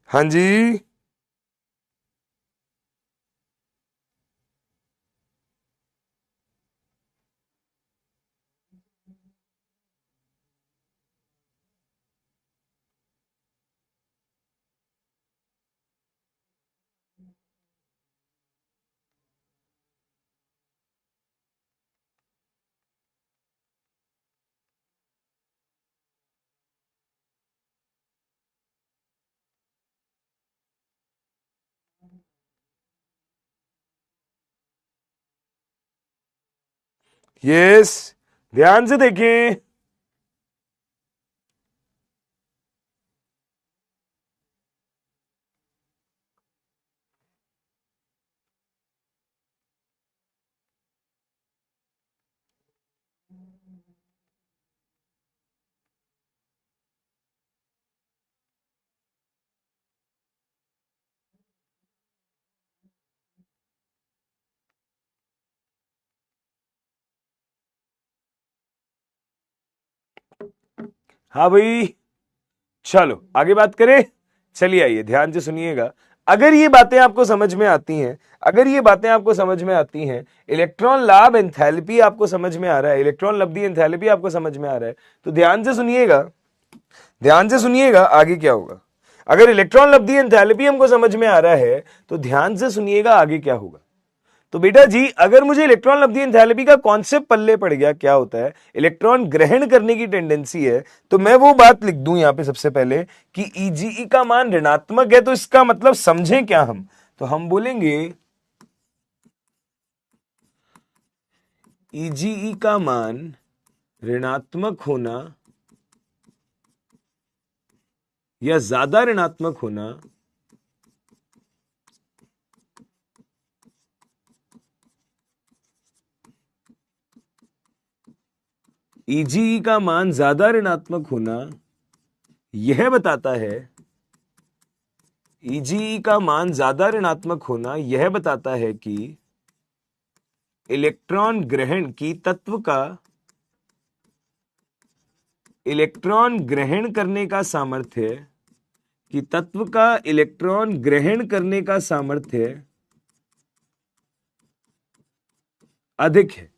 Speaker 1: हाँ जी, यस, ध्यान से देखें। हाँ भाई, चलो आगे बात करें। चलिए आइए, ध्यान से सुनिएगा। अगर ये बातें आपको समझ में आती हैं, अगर ये बातें आपको समझ में आती हैं, इलेक्ट्रॉन लाभ एंथैल्पी आपको समझ में आ रहा है, इलेक्ट्रॉन लब्धि एंथैल्पी आपको समझ में आ रहा है, तो ध्यान से सुनिएगा, ध्यान से सुनिएगा आगे क्या होगा। अगर इलेक्ट्रॉन लब्धि एंथैल्पी हमको समझ में आ रहा है तो ध्यान से सुनिएगा आगे क्या होगा। तो बेटा जी, अगर मुझे इलेक्ट्रॉन लब्धि एंथैल्पी का कॉन्सेप्ट पल्ले पड़ गया, क्या होता है, इलेक्ट्रॉन ग्रहण करने की टेंडेंसी है, तो मैं वो बात लिख दूं यहां पे सबसे पहले कि Ege का मान ऋणात्मक है, तो इसका मतलब समझें क्या हम, तो हम बोलेंगे Ege का मान ऋणात्मक होना या ज्यादा ऋणात्मक होना Ege का मान ज्यादा ऋणात्मक होना यह बताता है, Ege का मान ज्यादा ऋणात्मक होना यह बताता है कि इलेक्ट्रॉन ग्रहण की तत्व का, इलेक्ट्रॉन ग्रहण करने का सामर्थ्य, कि तत्व का इलेक्ट्रॉन ग्रहण करने का सामर्थ्य अधिक है,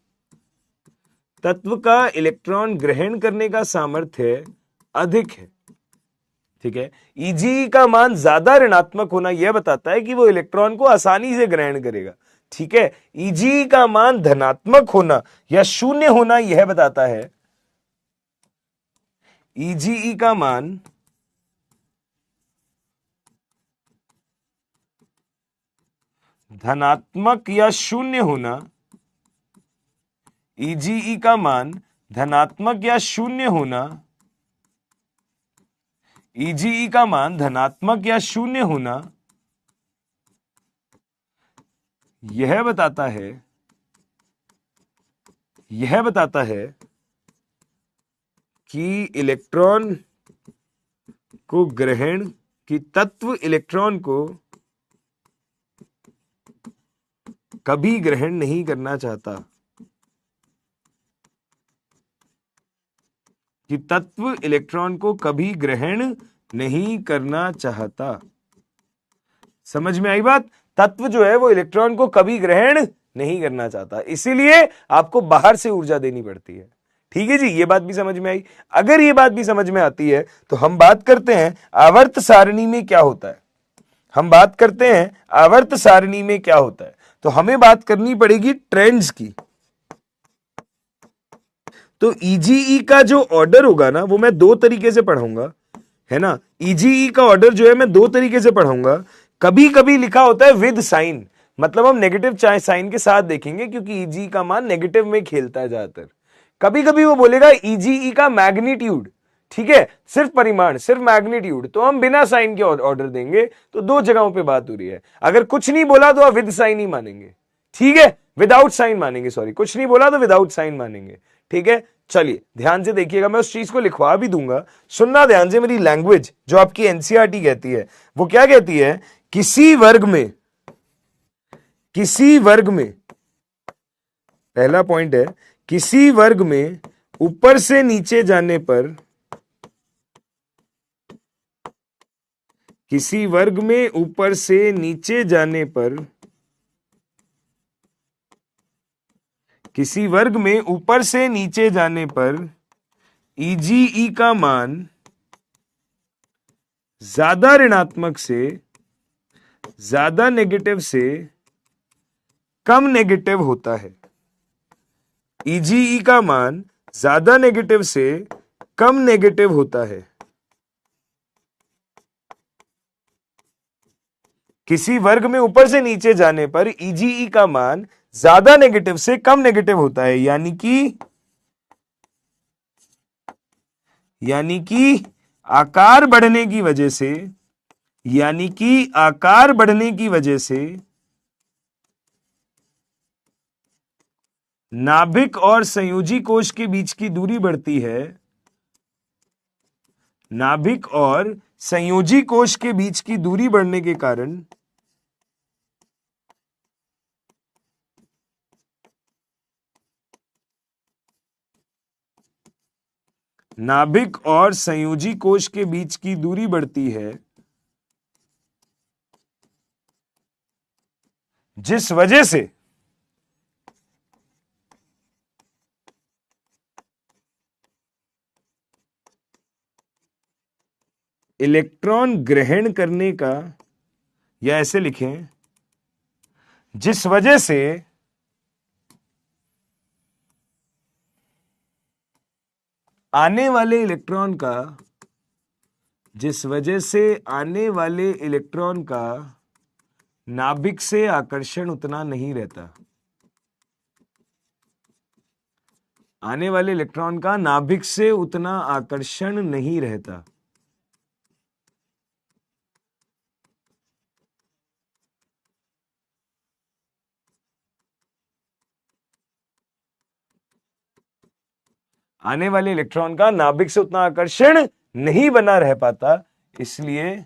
Speaker 1: तत्व का इलेक्ट्रॉन ग्रहण करने का सामर्थ्य अधिक है। ठीक है, Ege का मान ज्यादा ऋणात्मक होना यह बताता है कि वो इलेक्ट्रॉन को आसानी से ग्रहण करेगा। ठीक है, Ege का मान धनात्मक होना या शून्य होना यह बताता है, Ege का मान धनात्मक या शून्य होना, Ege का मान धनात्मक या शून्य होना, Ege का मान धनात्मक या शून्य होना यह बताता है, यह बताता है कि इलेक्ट्रॉन को ग्रहण, कि तत्व इलेक्ट्रॉन को कभी ग्रहण नहीं करना चाहता, कि तत्व इलेक्ट्रॉन को कभी ग्रहण नहीं करना चाहता। समझ में आई बात? तत्व जो है वो इलेक्ट्रॉन को कभी ग्रहण नहीं करना चाहता, इसीलिए आपको बाहर से ऊर्जा देनी पड़ती है। ठीक है जी, ये बात भी समझ में आई। अगर ये बात भी समझ में आती है तो हम बात करते हैं आवर्त सारणी में क्या होता है। हम बात करते हैं आवर्त सारणी में क्या होता है, तो हमें बात करनी पड़ेगी ट्रेंड्स की। तो Ege का जो ऑर्डर होगा ना, वो मैं दो तरीके से पढ़ाऊंगा, है ना। Ege का ऑर्डर जो है मैं दो तरीके से पढ़ाऊंगा। कभी कभी लिखा होता है विद साइन, मतलब हम नेगेटिव साइन के साथ देखेंगे, क्योंकि Ege का मान नेगेटिव में खेलता है ज्यादातर। कभी कभी वो बोलेगा Ege का मैग्नीट्यूड, ठीक है, सिर्फ परिमाण, सिर्फ मैग्नीट्यूड, तो हम बिना साइन के ऑर्डर देंगे। तो दो जगहों पे बात हो रही है। अगर कुछ नहीं बोला तो आप विद साइन ही मानेंगे, ठीक है, विदाउट साइन मानेंगे, सॉरी, कुछ नहीं बोला तो विदाउट साइन मानेंगे। ठीक है, चलिए ध्यान से देखिएगा, मैं उस चीज को लिखवा भी दूंगा, सुनना ध्यान से। मेरी लैंग्वेज जो आपकी एनसीईआरटी कहती है, वो क्या कहती है, किसी वर्ग में, किसी वर्ग में, पहला पॉइंट है, किसी वर्ग में ऊपर से नीचे जाने पर, किसी वर्ग में ऊपर से नीचे जाने पर, किसी वर्ग में ऊपर से नीचे जाने पर Ege का मान ज्यादा ऋणात्मक से, ज्यादा नेगेटिव से कम नेगेटिव होता है। Ege का मान ज्यादा नेगेटिव से कम नेगेटिव होता है। किसी वर्ग में ऊपर से नीचे जाने पर Ege का मान ज्यादा नेगेटिव से कम नेगेटिव होता है, यानी कि आकार बढ़ने की वजह से, नाभिक और संयोजी कोश के बीच की दूरी बढ़ती है। नाभिक और संयोजी कोश के बीच की दूरी बढ़ने के कारण नाभिक और संयोजी कोश के बीच की दूरी बढ़ती है, जिस वजह से इलेक्ट्रॉन ग्रहण करने का, या ऐसे लिखें, जिस वजह से आने वाले इलेक्ट्रॉन का नाभिक से आकर्षण उतना नहीं रहता। आने वाले इलेक्ट्रॉन का नाभिक से उतना आकर्षण नहीं रहता। आने वाले इलेक्ट्रॉन का नाभिक से उतना आकर्षण नहीं बना रह पाता, इसलिए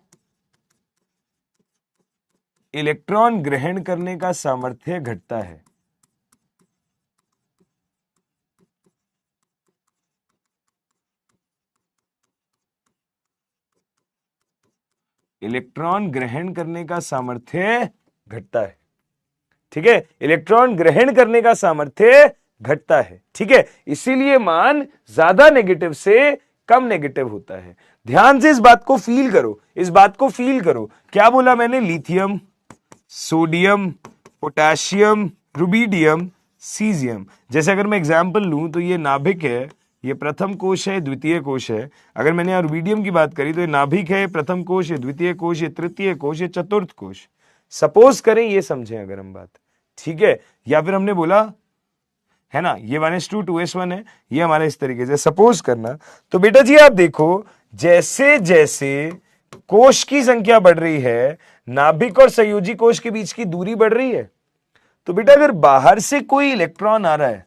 Speaker 1: इलेक्ट्रॉन ग्रहण करने का सामर्थ्य घटता है। इलेक्ट्रॉन ग्रहण करने का सामर्थ्य घटता है। ठीक है, इलेक्ट्रॉन ग्रहण करने का सामर्थ्य घटता है। ठीक है, इसीलिए मान ज्यादा नेगेटिव से कम नेगेटिव होता है। ध्यान से इस बात को फील करो, क्या बोला मैंने? Lithium, sodium, potassium, rubidium, caesium. जैसे अगर मैं एग्जांपल लूं तो ये नाभिक है, ये प्रथम कोश है, द्वितीय कोश है। अगर मैंने यहाँ रुबिडियम की बात करी तो ये नाभिक है, प्रथम कोश, ये द्वितीय कोश, ये तृतीय कोश, ये चतुर्थ कोश। सपोज करें ये समझें अगर हम बात, ठीक है। या फिर हमने बोला है ना, ये 1:2 2:1 है, ये हमारा इस तरीके से सपोज करना। तो बेटा जी आप देखो, जैसे जैसे कोश की संख्या बढ़ रही है, नाभिक और संयोजी कोश के बीच की दूरी बढ़ रही है। तो बेटा अगर बाहर से कोई इलेक्ट्रॉन आ रहा है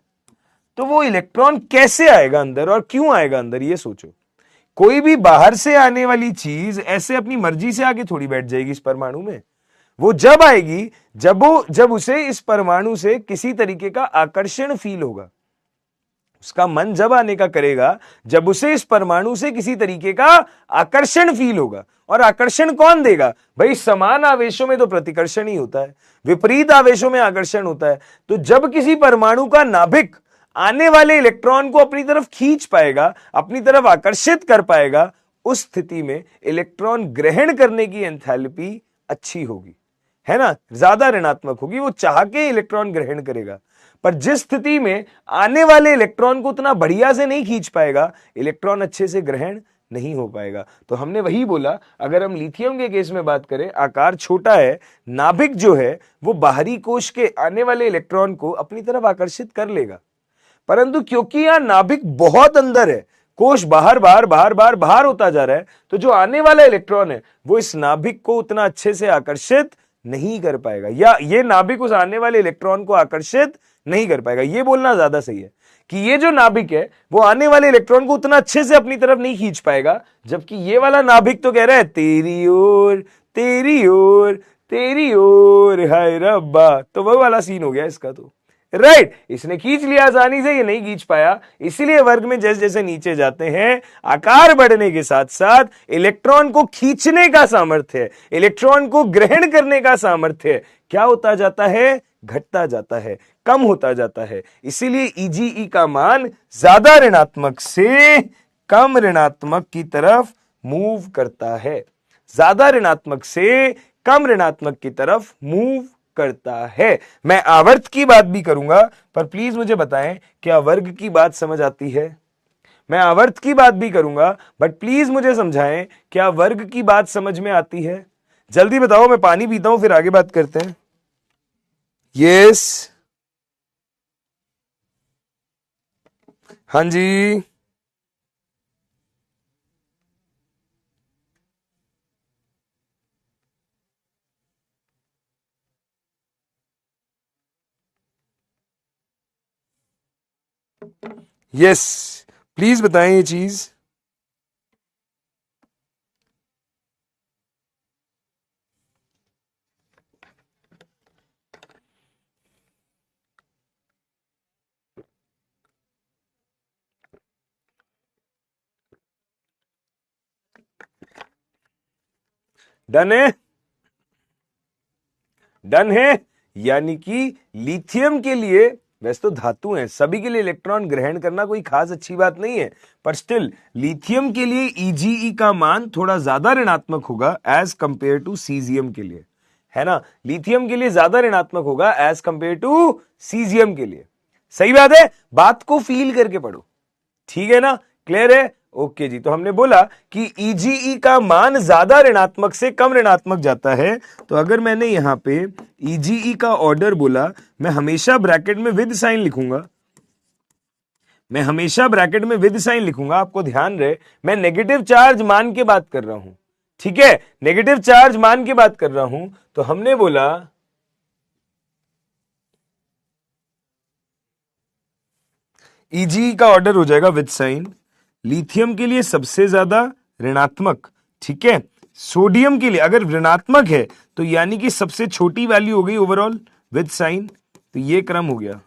Speaker 1: तो वो इलेक्ट्रॉन कैसे आएगा अंदर और क्यों आएगा अंदर, ये सोचो। कोई भी बाहर से आने वाली चीज ऐसे अपनी मर्जी से आके थोड़ी बैठ जाएगी इस परमाणु में। वो जब आएगी जब उसे इस परमाणु से किसी तरीके का आकर्षण फील होगा। उसका मन जब आने का करेगा जब उसे इस परमाणु से किसी तरीके का आकर्षण फील होगा। और आकर्षण कौन देगा भाई? समान आवेशों में तो प्रतिकर्षण ही होता है, विपरीत आवेशों में आकर्षण होता है। तो जब किसी परमाणु का नाभिक आने वाले इलेक्ट्रॉन को अपनी तरफ खींच पाएगा, अपनी तरफ आकर्षित कर पाएगा, उस स्थिति में इलेक्ट्रॉन ग्रहण करने की एंथैल्पी अच्छी होगी, है ना, ज्यादा ऋणात्मक होगी। वो चाह के इलेक्ट्रॉन ग्रहण करेगा। पर जिस स्थिति में आने वाले इलेक्ट्रॉन को उतना बढ़िया से नहीं खींच पाएगा, इलेक्ट्रॉन अच्छे से ग्रहण नहीं हो पाएगा। तो हमने वही बोला, अगर हम लिथियम के केस में बात करें, आकार छोटा है, नाभिक जो है वो बाहरी कोश के आने वाले इलेक्ट्रॉन को अपनी तरफ आकर्षित कर लेगा। परंतु क्योंकि यहां नाभिक बहुत अंदर है, कोश बाहर बाहर बाहर बाहर बाहर होता जा रहा है, तो जो आने वाला इलेक्ट्रॉन है वो इस नाभिक को उतना अच्छे से आकर्षित नहीं कर पाएगा, या ये नाभिक उस आने वाले इलेक्ट्रॉन को आकर्षित नहीं कर पाएगा। ये बोलना ज्यादा सही है कि ये जो नाभिक है वो आने वाले इलेक्ट्रॉन को उतना अच्छे से अपनी तरफ नहीं खींच पाएगा, जबकि ये वाला नाभिक तो कह रहा है तेरी ओर तेरी ओर तेरी ओर हाय रब्बा। तो वो वाला सीन हो गया इसका। तो राइट, इसने खींच लिया आसानी से, ये नहीं खींच पाया। इसीलिए वर्ग में जैसे जैसे नीचे जाते हैं, आकार बढ़ने के साथ साथ इलेक्ट्रॉन को खींचने का सामर्थ्य, इलेक्ट्रॉन को ग्रहण करने का सामर्थ्य क्या होता जाता है? घटता जाता है, कम होता जाता है। इसीलिए ईजीई का मान ज्यादा ऋणात्मक से कम ऋणात्मक की तरफ मूव करता है, ज्यादा ऋणात्मक से कम ऋणात्मक की तरफ मूव करता है। मैं आवर्त की बात भी करूंगा, पर प्लीज मुझे बताएं क्या वर्ग की बात समझ आती है? मैं आवर्त की बात भी करूंगा, बट प्लीज मुझे समझाएं क्या वर्ग की बात समझ में आती है? जल्दी बताओ, मैं पानी पीता हूं फिर आगे बात करते हैं। यस हाँ जी। यस, प्लीज बताएं ये चीज। डन है, डन है। यानी कि लिथियम के लिए, वैसे तो धातु है, सभी के लिए इलेक्ट्रॉन ग्रहण करना कोई खास अच्छी बात नहीं है, पर स्टिल लिथियम के लिए ईजीई का मान थोड़ा ज्यादा ऋणात्मक होगा एज कंपेयर टू सीजियम के लिए, है ना। लिथियम के लिए ज्यादा ऋणात्मक होगा एज कंपेयर टू सीजियम के लिए। सही बात है, बात को फील करके पढ़ो, ठीक है ना, क्लियर है। ओके जी, तो हमने बोला कि ईजीई का मान ज्यादा ऋणात्मक से कम ऋणात्मक जाता है। तो अगर मैंने यहां पे ईजीई का ऑर्डर बोला, मैं हमेशा ब्रैकेट में विद साइन लिखूंगा, मैं हमेशा ब्रैकेट में विद साइन लिखूंगा। आपको ध्यान रहे, मैं नेगेटिव चार्ज मान के बात कर रहा हूं, ठीक है, नेगेटिव चार्ज मान के बात कर रहा हूं। तो हमने बोला ईजी का ऑर्डर हो जाएगा विद साइन, लिथियम के लिए सबसे ज्यादा ऋणात्मक, ठीक है। सोडियम के लिए अगर ऋणात्मक है तो यानी कि सबसे छोटी वैल्यू हो गई ओवरऑल विद साइन, तो ये क्रम हो गया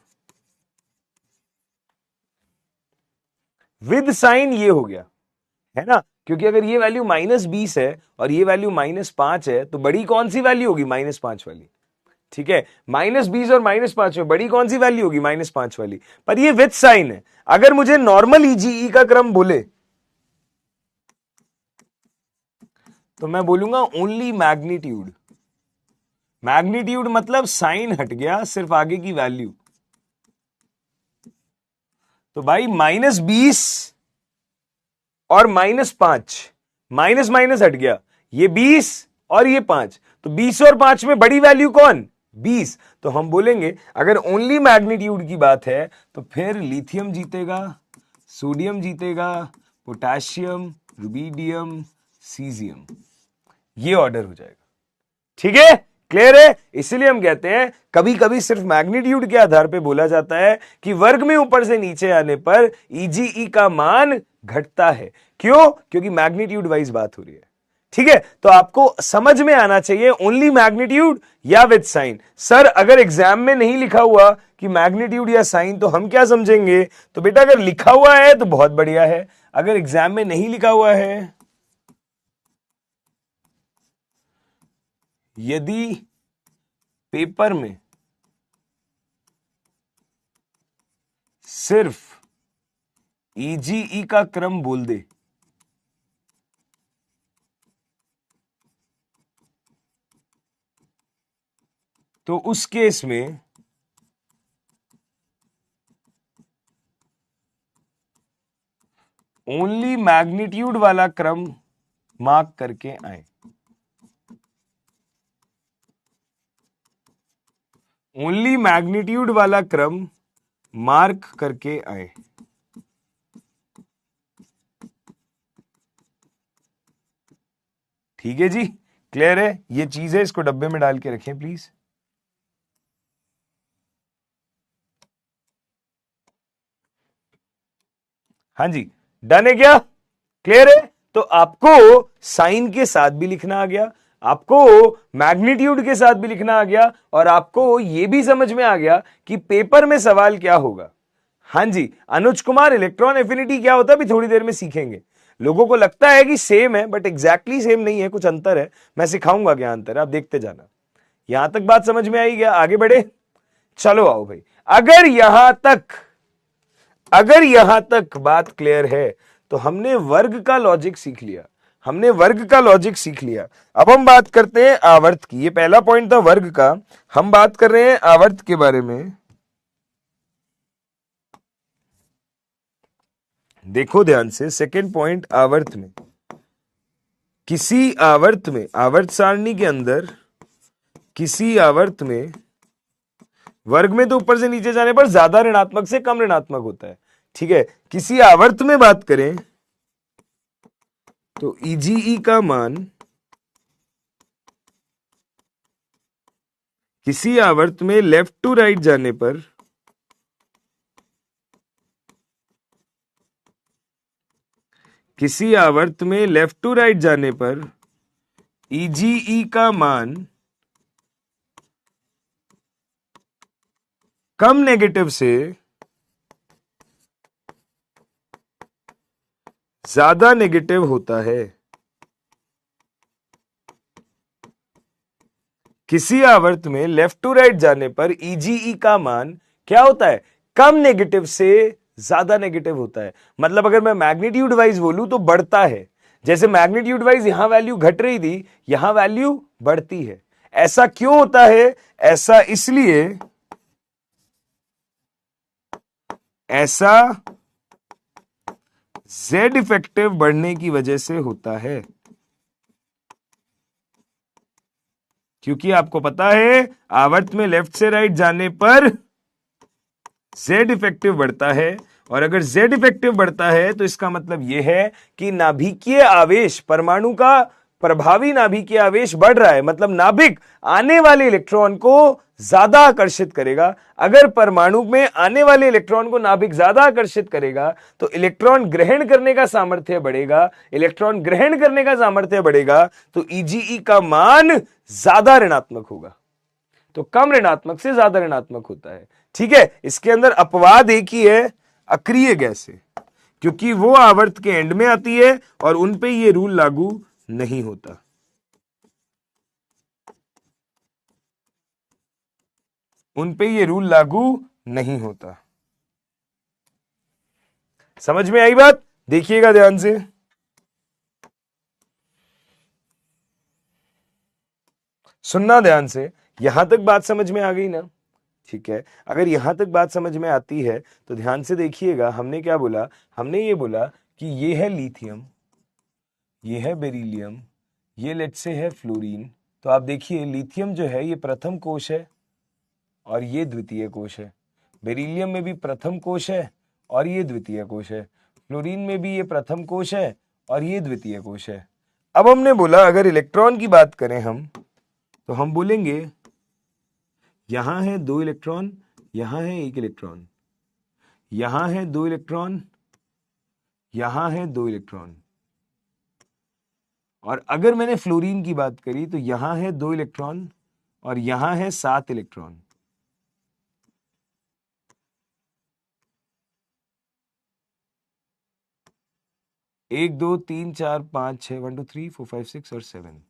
Speaker 1: विद साइन, ये हो गया, है ना। क्योंकि अगर ये वैल्यू -20 है और ये वैल्यू -5 है, तो बड़ी कौन सी वैल्यू होगी? -5 वाली, ठीक है। -20 और -5 में बड़ी कौन सी वैल्यू होगी? -5 वाली। पर ये विद साइन है। अगर मुझे नॉर्मल ईजीई का क्रम बोले तो मैं बोलूंगा ओनली मैग्नीट्यूड। मैग्नीट्यूड मतलब साइन हट गया, सिर्फ आगे की वैल्यू। तो भाई -20 और -5, माइनस माइनस हट गया, ये 20 और ये 5, तो 20 और 5 में बड़ी वैल्यू कौन? 20। तो हम बोलेंगे अगर ओनली मैग्नीट्यूड की बात है तो फिर लिथियम जीतेगा, सोडियम जीतेगा, पोटेशियम, रुबिडियम, सीजियम, ये ऑर्डर हो जाएगा, ठीक है, क्लियर है। इसलिए हम कहते हैं कभी कभी सिर्फ मैग्नीट्यूड के आधार पे बोला जाता है कि वर्ग में ऊपर से नीचे आने पर ईजीई का मान घटता है। क्यों? क्योंकि मैग्नीट्यूड वाइज बात हो रही है, ठीक है। तो आपको समझ में आना चाहिए ओनली मैग्नीट्यूड या विद साइन। सर अगर एग्जाम में नहीं लिखा हुआ कि मैग्नीट्यूड या साइन तो हम क्या समझेंगे? तो बेटा अगर लिखा हुआ है तो बहुत बढ़िया है, अगर एग्जाम में नहीं लिखा हुआ है, यदि पेपर में सिर्फ ईजीई का क्रम बोल दे तो उस केस में ओनली मैग्नीट्यूड वाला क्रम मार्क करके आए, ओनली मैग्नीट्यूड वाला क्रम मार्क करके आए। ठीक है जी, क्लियर है। ये चीज है, इसको डब्बे में डाल के रखें प्लीज। हाँ जी, डन है क्या? क्लियर है। तो आपको साइन के साथ भी लिखना आ गया, आपको मैग्नीट्यूड के साथ भी लिखना आ गया, और आपको यह भी समझ में आ गया कि पेपर में सवाल क्या होगा। हाँ जी, अनुज कुमार, इलेक्ट्रॉन एफिनिटी क्या होता है अभी थोड़ी देर में सीखेंगे। लोगों को लगता है कि सेम है, बट एग्जैक्टली सेम नहीं है, कुछ अंतर है। मैं सिखाऊंगा क्या अंतर है, आप देखते जाना। यहां तक बात समझ में आई? क्या आगे बढ़े? चलो आओ भाई। अगर यहां तक बात क्लियर है तो हमने वर्ग का लॉजिक सीख लिया, हमने वर्ग का लॉजिक सीख लिया। अब हम बात करते हैं आवर्त की। ये पहला पॉइंट था वर्ग का, हम बात कर रहे हैं आवर्त के बारे में। देखो ध्यान से, सेकंड पॉइंट, आवर्त में, किसी आवर्त में, आवर्त सारणी के अंदर किसी आवर्त में वर्ग में तो ऊपर से नीचे जाने पर ज्यादा ऋणात्मक से कम ऋणात्मक होता है। ठीक है, किसी आवर्त में बात करें तो EGE का मान किसी आवर्त में लेफ्ट टू राइट जाने पर किसी आवर्त में लेफ्ट टू राइट जाने पर EGE का मान कम नेगेटिव से ज्यादा नेगेटिव होता है। किसी आवर्त में लेफ्ट टू राइट जाने पर EGE का मान क्या होता है? कम नेगेटिव से ज्यादा नेगेटिव होता है। मतलब अगर मैं मैग्नीट्यूड वाइज बोलूं तो बढ़ता है। जैसे मैग्नीट्यूड वाइज यहां वैल्यू घट रही थी, यहां वैल्यू बढ़ती है। ऐसा क्यों होता है? ऐसा इसलिए, ऐसा Z इफेक्टिव बढ़ने की वजह से होता है। क्योंकि आपको पता है आवर्त में लेफ्ट से राइट जाने पर Z इफेक्टिव बढ़ता है, और अगर Z इफेक्टिव बढ़ता है तो इसका मतलब यह है कि नाभिकीय आवेश, परमाणु का प्रभावी नाभिकीय आवेश बढ़ रहा है। मतलब नाभिक आने वाले इलेक्ट्रॉन को ज्यादा आकर्षित करेगा। अगर परमाणु में आने वाले इलेक्ट्रॉन को नाभिक ज्यादा आकर्षित करेगा तो इलेक्ट्रॉन ग्रहण करने का सामर्थ्य बढ़ेगा। इलेक्ट्रॉन ग्रहण करने का सामर्थ्य बढ़ेगा तो EGE का मान ज्यादा ऋणात्मक होगा। तो कम ऋणात्मक से ज्यादा ऋणात्मक होता है। ठीक है, इसके अंदर अपवाद एक ही है, अक्रिय गैस है, क्योंकि वो आवर्त के एंड में आती है और उन पे ये रूल लागू नहीं होता। उन पे ये रूल लागू नहीं होता। समझ में आई बात? देखिएगा ध्यान से। सुनना ध्यान से। यहां तक बात समझ में आ गई ना? ठीक है, अगर यहां तक बात समझ में आती है तो ध्यान से देखिएगा। हमने क्या बोला? हमने ये बोला कि ये है लिथियम, ये है बेरिलियम, ये लेट से है फ्लोरीन। तो आप देखिए लिथियम जो है ये प्रथम कोश है और ये द्वितीय कोश है। बेरिलियम में भी प्रथम कोश है और ये द्वितीय कोश है। फ्लोरीन में भी ये प्रथम कोश है और ये द्वितीय कोश है। अब हमने बोला अगर इलेक्ट्रॉन की बात करें हम, तो हम बोलेंगे यहां है 2 इलेक्ट्रॉन, यहां है 1 इलेक्ट्रॉन, यहां है 2 इलेक्ट्रॉन, यहां है 2 इलेक्ट्रॉन। और अगर मैंने फ्लोरीन की बात करी तो यहां है 2 इलेक्ट्रॉन और यहां है 7 इलेक्ट्रॉन। एक, दो, तीन, चार, 5, 6, 1, 2, 3, 4, 5, 6 और 7।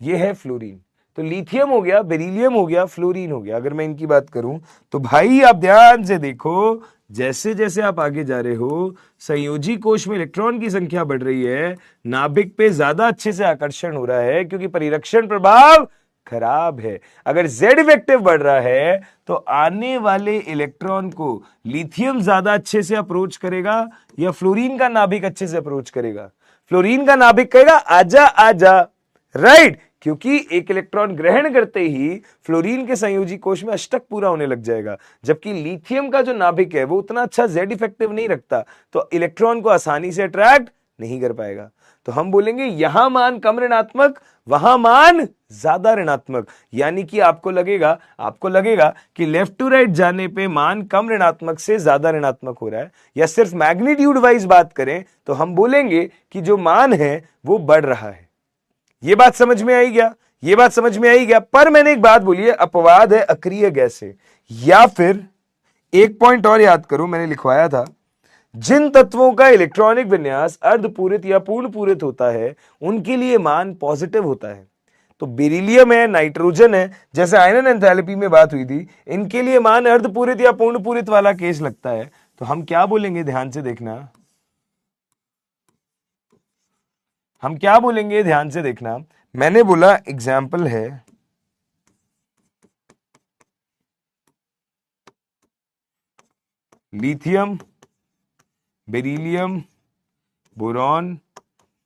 Speaker 1: ये है फ्लोरीन। तो लिथियम हो गया, बेरिलियम हो गया, फ्लोरीन हो गया। अगर मैं इनकी बात करूं तो भाई आप ध्यान से देखो, जैसे जैसे आप आगे जा रहे हो संयोजी कोश में इलेक्ट्रॉन की संख्या बढ़ रही है, नाभिक पे ज्यादा अच्छे से आकर्षण हो रहा है क्योंकि परिरक्षण प्रभाव खराब है। अगर Z इफेक्टिव बढ़ रहा है तो आने वाले इलेक्ट्रॉन को लिथियम ज्यादा अच्छे से अप्रोच करेगा या फ्लोरीन का नाभिक अच्छे से अप्रोच करेगा? फ्लोरीन का नाभिक कहेगा आजा आजा, राइट? क्योंकि एक इलेक्ट्रॉन ग्रहण करते ही फ्लोरीन के संयोजी कोश में अष्टक पूरा होने लग जाएगा, जबकि लिथियम का जो नाभिक है वो उतना अच्छा Z इफेक्टिव नहीं रखता, तो इलेक्ट्रॉन को आसानी से अट्रैक्ट नहीं कर पाएगा। तो हम बोलेंगे यहां मान कम ऋणात्मक, वहां मान ज्यादा ऋणात्मक। यानी कि आपको लगेगा कि लेफ्ट टू राइट जाने पे मान कम ऋणात्मक से ज्यादा ऋणात्मक हो रहा है, या सिर्फ मैग्नीट्यूड वाइज बात करें तो हम बोलेंगे कि जो मान है वो बढ़ रहा है। ये बात समझ में आई क्या? ये बात समझ में आई क्या? पर मैंने एक बात बोली है, अपवाद है अक्रिय गैस से। या फिर एक पॉइंट और याद करो, मैंने लिखवाया था, जिन तत्वों का इलेक्ट्रॉनिक विन्यास अर्धपूरित या पूर्ण पूरित होता है उनके लिए मान पॉजिटिव होता है। तो बेरिलियम है, नाइट्रोजन है, जैसे आयनन एंथैल्पी में बात हुई थी, इनके लिए मान अर्धपूरित या पूर्ण पूरित वाला केस लगता है। तो हम क्या बोलेंगे, ध्यान से देखना, हम क्या बोलेंगे ध्यान से देखना। मैंने बोला एग्जाम्पल है lithium, beryllium, boron,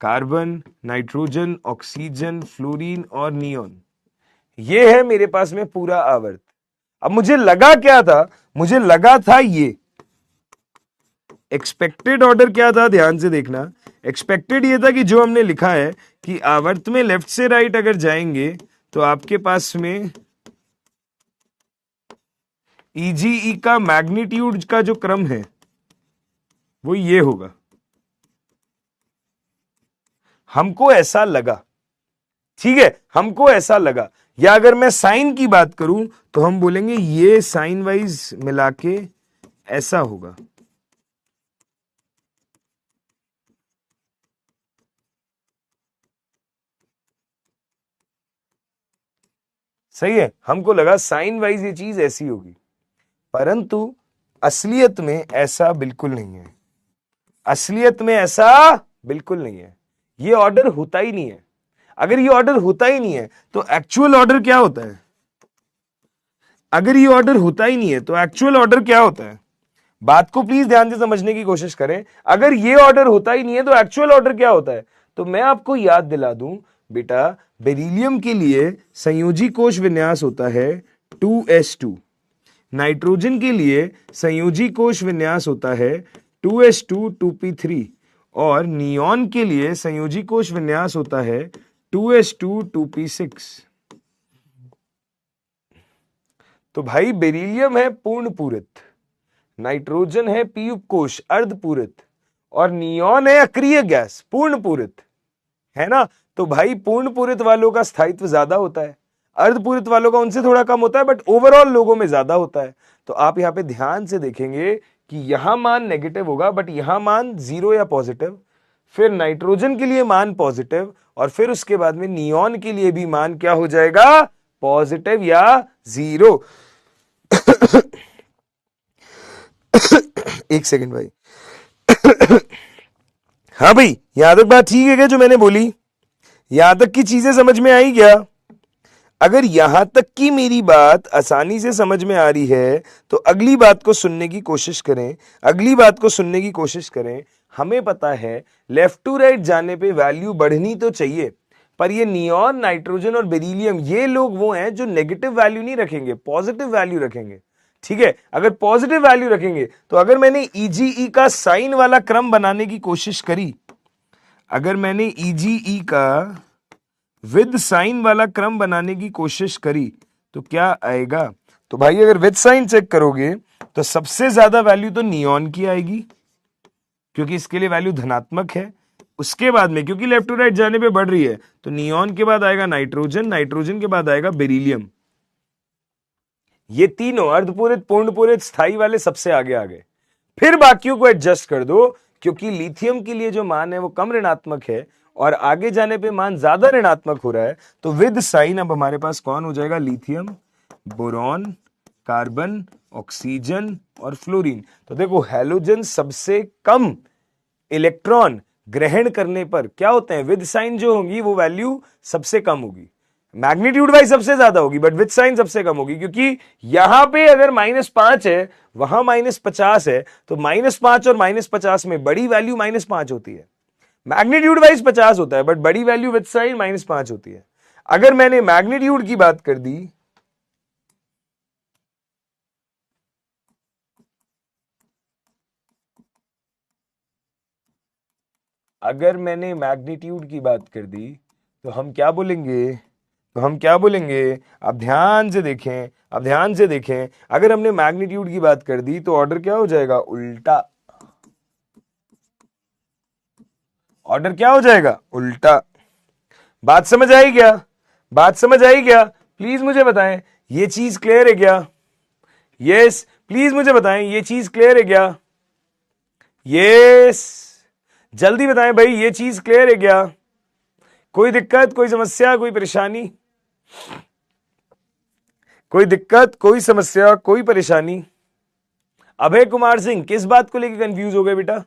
Speaker 1: carbon, nitrogen, oxygen, fluorine और नियोन। ये है मेरे पास में पूरा आवर्त। अब मुझे लगा क्या था? मुझे लगा था ये एक्सपेक्टेड ऑर्डर क्या था, ध्यान से देखना। एक्सपेक्टेड ये था कि जो हमने लिखा है कि आवर्त में लेफ्ट से राइट अगर जाएंगे तो आपके पास में ईजीई का मैग्नीट्यूड का जो क्रम है वो ये होगा। हमको ऐसा लगा, ठीक है, हमको ऐसा लगा। या अगर मैं साइन की बात करूं तो हम बोलेंगे ये साइन वाइज मिला के ऐसा होगा। सही है, हमको लगा साइन वाइज ये चीज ऐसी होगी, परंतु असलियत में ऐसा बिल्कुल नहीं है। असलियत में ऐसा बिल्कुल नहीं है, ये ऑर्डर होता ही नहीं है। अगर ये ऑर्डर होता ही नहीं है तो एक्चुअल ऑर्डर क्या होता है? अगर ये ऑर्डर होता ही नहीं है तो एक्चुअल ऑर्डर क्या होता है? बात को प्लीज ध्यान से समझने की कोशिश करें। अगर ये ऑर्डर होता ही नहीं है तो एक्चुअल ऑर्डर क्या होता है? तो मैं आपको याद दिला दूं बेटा, बेरिलियम के लिए संयोजी कोश विन्यास होता है 2s2, नाइट्रोजन के लिए संयोजी कोश विन्यास होता है 2s2 2p3, और नियॉन के लिए संयोजी कोश विन्यास होता है 2s2 2p6। तो भाई बेरिलियम है पूर्ण पूरित, नाइट्रोजन है पी उपकोश अर्धपूरित, और नियॉन है अक्रिय गैस पूर्ण पूरित, है ना। तो भाई पूर्ण पूरित वालों का स्थायित्व ज्यादा होता है, अर्धपूरित वालों का उनसे थोड़ा कम होता है, बट ओवरऑल लोगों में ज्यादा होता है। तो आप यहां पे ध्यान से देखेंगे कि यहां मान नेगेटिव होगा बट यहां मान जीरो या पॉजिटिव, फिर नाइट्रोजन के लिए मान पॉजिटिव, और फिर उसके बाद में नियॉन के लिए भी मान क्या हो जाएगा? पॉजिटिव या जीरो। एक सेकंड भाई। हाँ भाई, यहां तक बात ठीक है क्या जो मैंने बोली? यहां तक की चीजें समझ में आई क्या? अगर यहां तक की मेरी बात आसानी से समझ में आ रही है तो अगली बात को सुनने की कोशिश करें, अगली बात को सुनने की कोशिश करें। हमें पता है लेफ्ट टू राइट जाने पे वैल्यू बढ़नी तो चाहिए, पर ये नियॉन, नाइट्रोजन और बेरिलियम ये लोग वो हैं जो नेगेटिव वैल्यू नहीं रखेंगे, पॉजिटिव वैल्यू रखेंगे। ठीक है, अगर पॉजिटिव वैल्यू रखेंगे तो अगर मैंने ईजीई का साइन वाला क्रम बनाने की कोशिश करी, अगर मैंने ईजीई का विद साइन वाला क्रम बनाने की कोशिश करी तो क्या आएगा? तो भाई अगर विद साइन चेक करोगे तो सबसे ज्यादा वैल्यू तो नियॉन की आएगी क्योंकि इसके लिए वैल्यू धनात्मक है। उसके बाद में क्योंकि लेफ्ट टू राइट जाने पे बढ़ रही है तो नियॉन के बाद आएगा नाइट्रोजन, नाइट्रोजन के बाद आएगा बेरिलियम। ये तीनों अर्धपूरित, पूर्णपूरित, स्थायी वाले सबसे आगे आ गए। फिर बाकियों को एडजस्ट कर दो क्योंकि लिथियम के लिए जो मान है वो कम ऋणात्मक है और आगे जाने पे मान ज्यादा ऋणात्मक हो रहा है, तो विद साइन अब हमारे पास कौन हो जाएगा? लिथियम, बोरॉन, कार्बन, ऑक्सीजन और फ्लोरीन। तो देखो हैलोजन सबसे कम इलेक्ट्रॉन ग्रहण करने पर क्या होते हैं? विद साइन जो होगी वो वैल्यू सबसे कम होगी, मैग्नीट्यूड वाइज सबसे ज्यादा होगी बट विद साइन सबसे कम होगी, क्योंकि यहां पे अगर -5 है वहां -50 है, तो -5 और -50 में बड़ी वैल्यू -5 होती है। मैग्नीट्यूड वाइज 50 होता है बट बड़ी वैल्यू विद साइन -5 होती है। अगर मैंने मैग्नीट्यूड की बात कर दी, अगर मैंने मैग्नीट्यूड की बात कर दी तो हम क्या बोलेंगे? तो हम क्या बोलेंगे? अब ध्यान से देखें, अब ध्यान से देखें, अगर हमने मैग्नीट्यूड की बात कर दी तो ऑर्डर क्या हो जाएगा? उल्टा। ऑर्डर क्या हो जाएगा? उल्टा। बात समझ आई क्या? बात समझ आई क्या? प्लीज मुझे बताएं, ये चीज क्लियर है क्या? यस, प्लीज मुझे बताएं, ये चीज क्लियर है क्या? यस, जल्दी बताएं भाई, ये चीज क्लियर है क्या? कोई दिक्कत, कोई समस्या, कोई परेशानी? कोई दिक्कत, कोई समस्या, कोई परेशानी? अभय कुमार सिंह, किस बात को लेकर कंफ्यूज हो गए बेटा?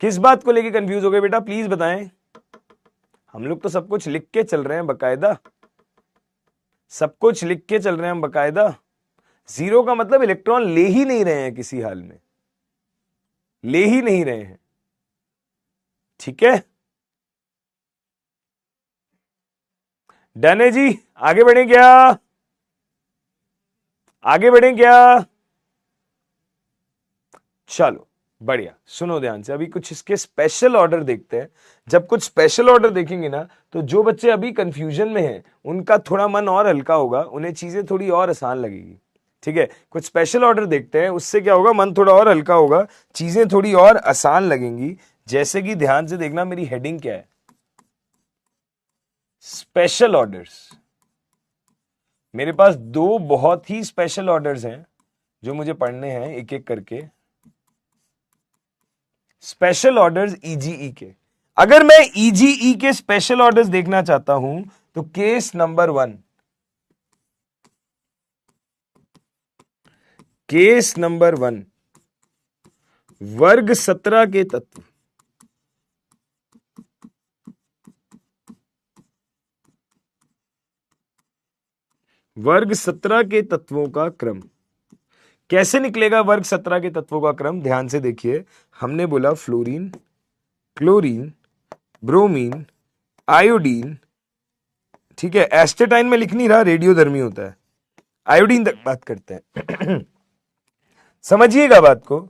Speaker 1: किस बात को लेकर कंफ्यूज हो गए बेटा? प्लीज बताएं। हम लोग तो सब कुछ लिख के चल रहे हैं बकायदा, सब कुछ लिख के चल रहे हैं हम बकायदा। जीरो का मतलब इलेक्ट्रॉन ले ही नहीं रहे हैं, किसी हाल में ले ही नहीं रहे हैं। ठीक है, डन है जी। आगे बढ़े क्या? आगे बढ़े क्या? चलो बढ़िया, सुनो ध्यान से, अभी कुछ इसके स्पेशल ऑर्डर देखते हैं। जब कुछ स्पेशल ऑर्डर देखेंगे ना, तो जो बच्चे अभी कंफ्यूजन में हैं उनका थोड़ा मन और हल्का होगा, उन्हें चीजें थोड़ी और आसान लगेगी। ठीक है, कुछ स्पेशल ऑर्डर देखते हैं, उससे क्या होगा, मन थोड़ा और हल्का होगा, चीजें थोड़ी और आसान लगेंगी। जैसे कि ध्यान से देखना, मेरी हेडिंग क्या है, स्पेशल ऑर्डर्स। मेरे पास दो बहुत ही स्पेशल ऑर्डर्स हैं जो मुझे पढ़ने हैं एक एक करके। स्पेशल ऑर्डर्स ईजीई के। अगर मैं ईजीई के स्पेशल ऑर्डर्स देखना चाहता हूं तो केस नंबर 1, केस नंबर 1, वर्ग 17 के तत्व। वर्ग 17 के तत्वों का क्रम कैसे निकलेगा? वर्ग 17 के तत्वों का क्रम ध्यान से देखिए। हमने बोला फ्लोरीन, क्लोरीन, ब्रोमीन, आयोडीन। ठीक है, एस्टेटाइन में लिख नहीं रहा, रेडियोधर्मी होता है। आयोडीन तक बात करते हैं। समझिएगा बात को।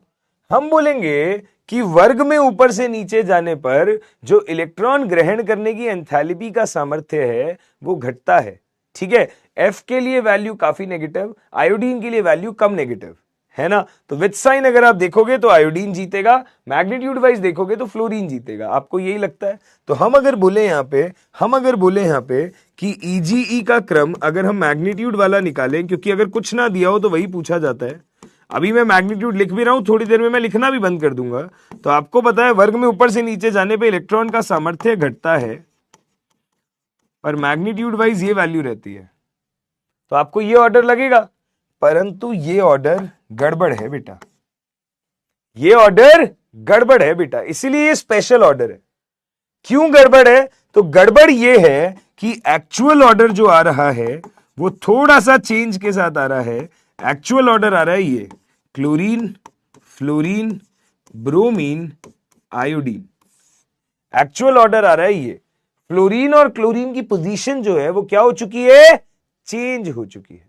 Speaker 1: हम बोलेंगे कि वर्ग में ऊपर से नीचे जाने पर जो इलेक्ट्रॉन ग्रहण करने की एंथैल्पी का सामर्थ्य है वो घटता है। ठीक है, एफ के लिए वैल्यू काफी नेगेटिव, आयोडीन के लिए वैल्यू कम नेगेटिव है ना। तो विथ साइन अगर आप देखोगे तो आयोडीन जीतेगा, मैग्नीट्यूड वाइज देखोगे तो फ्लोरीन जीतेगा। आपको यही लगता है? तो हम अगर बोले यहां पे कि ईजीई का क्रम अगर हम मैग्नीट्यूड वाला निकालें, क्योंकि अगर कुछ ना दिया हो तो वही पूछा जाता है। अभी मैं मैग्नीट्यूड लिख भी रहा हूं, थोड़ी देर में मैं लिखना भी बंद कर दूंगा। तो आपको पता है वर्ग में ऊपर से नीचे जाने पे इलेक्ट्रॉन का सामर्थ्य घटता है, पर मैग्नीट्यूड वाइज ये वैल्यू रहती है। तो आपको ये ऑर्डर लगेगा, परंतु ये ऑर्डर गड़बड़ है बेटा, ये ऑर्डर गड़बड़ है बेटा, इसीलिए ये स्पेशल ऑर्डर है। क्यों गड़बड़ है? तो गड़बड़ ये है कि एक्चुअल ऑर्डर जो आ रहा है वो थोड़ा सा चेंज के साथ आ रहा है। एक्चुअल ऑर्डर आ रहा है ये chlorine, fluorine, bromine, iodine. Actual order आ रहा है ये। फ्लोरीन और क्लोरीन की पोजीशन जो है वो क्या हो चुकी है? चेंज हो चुकी है।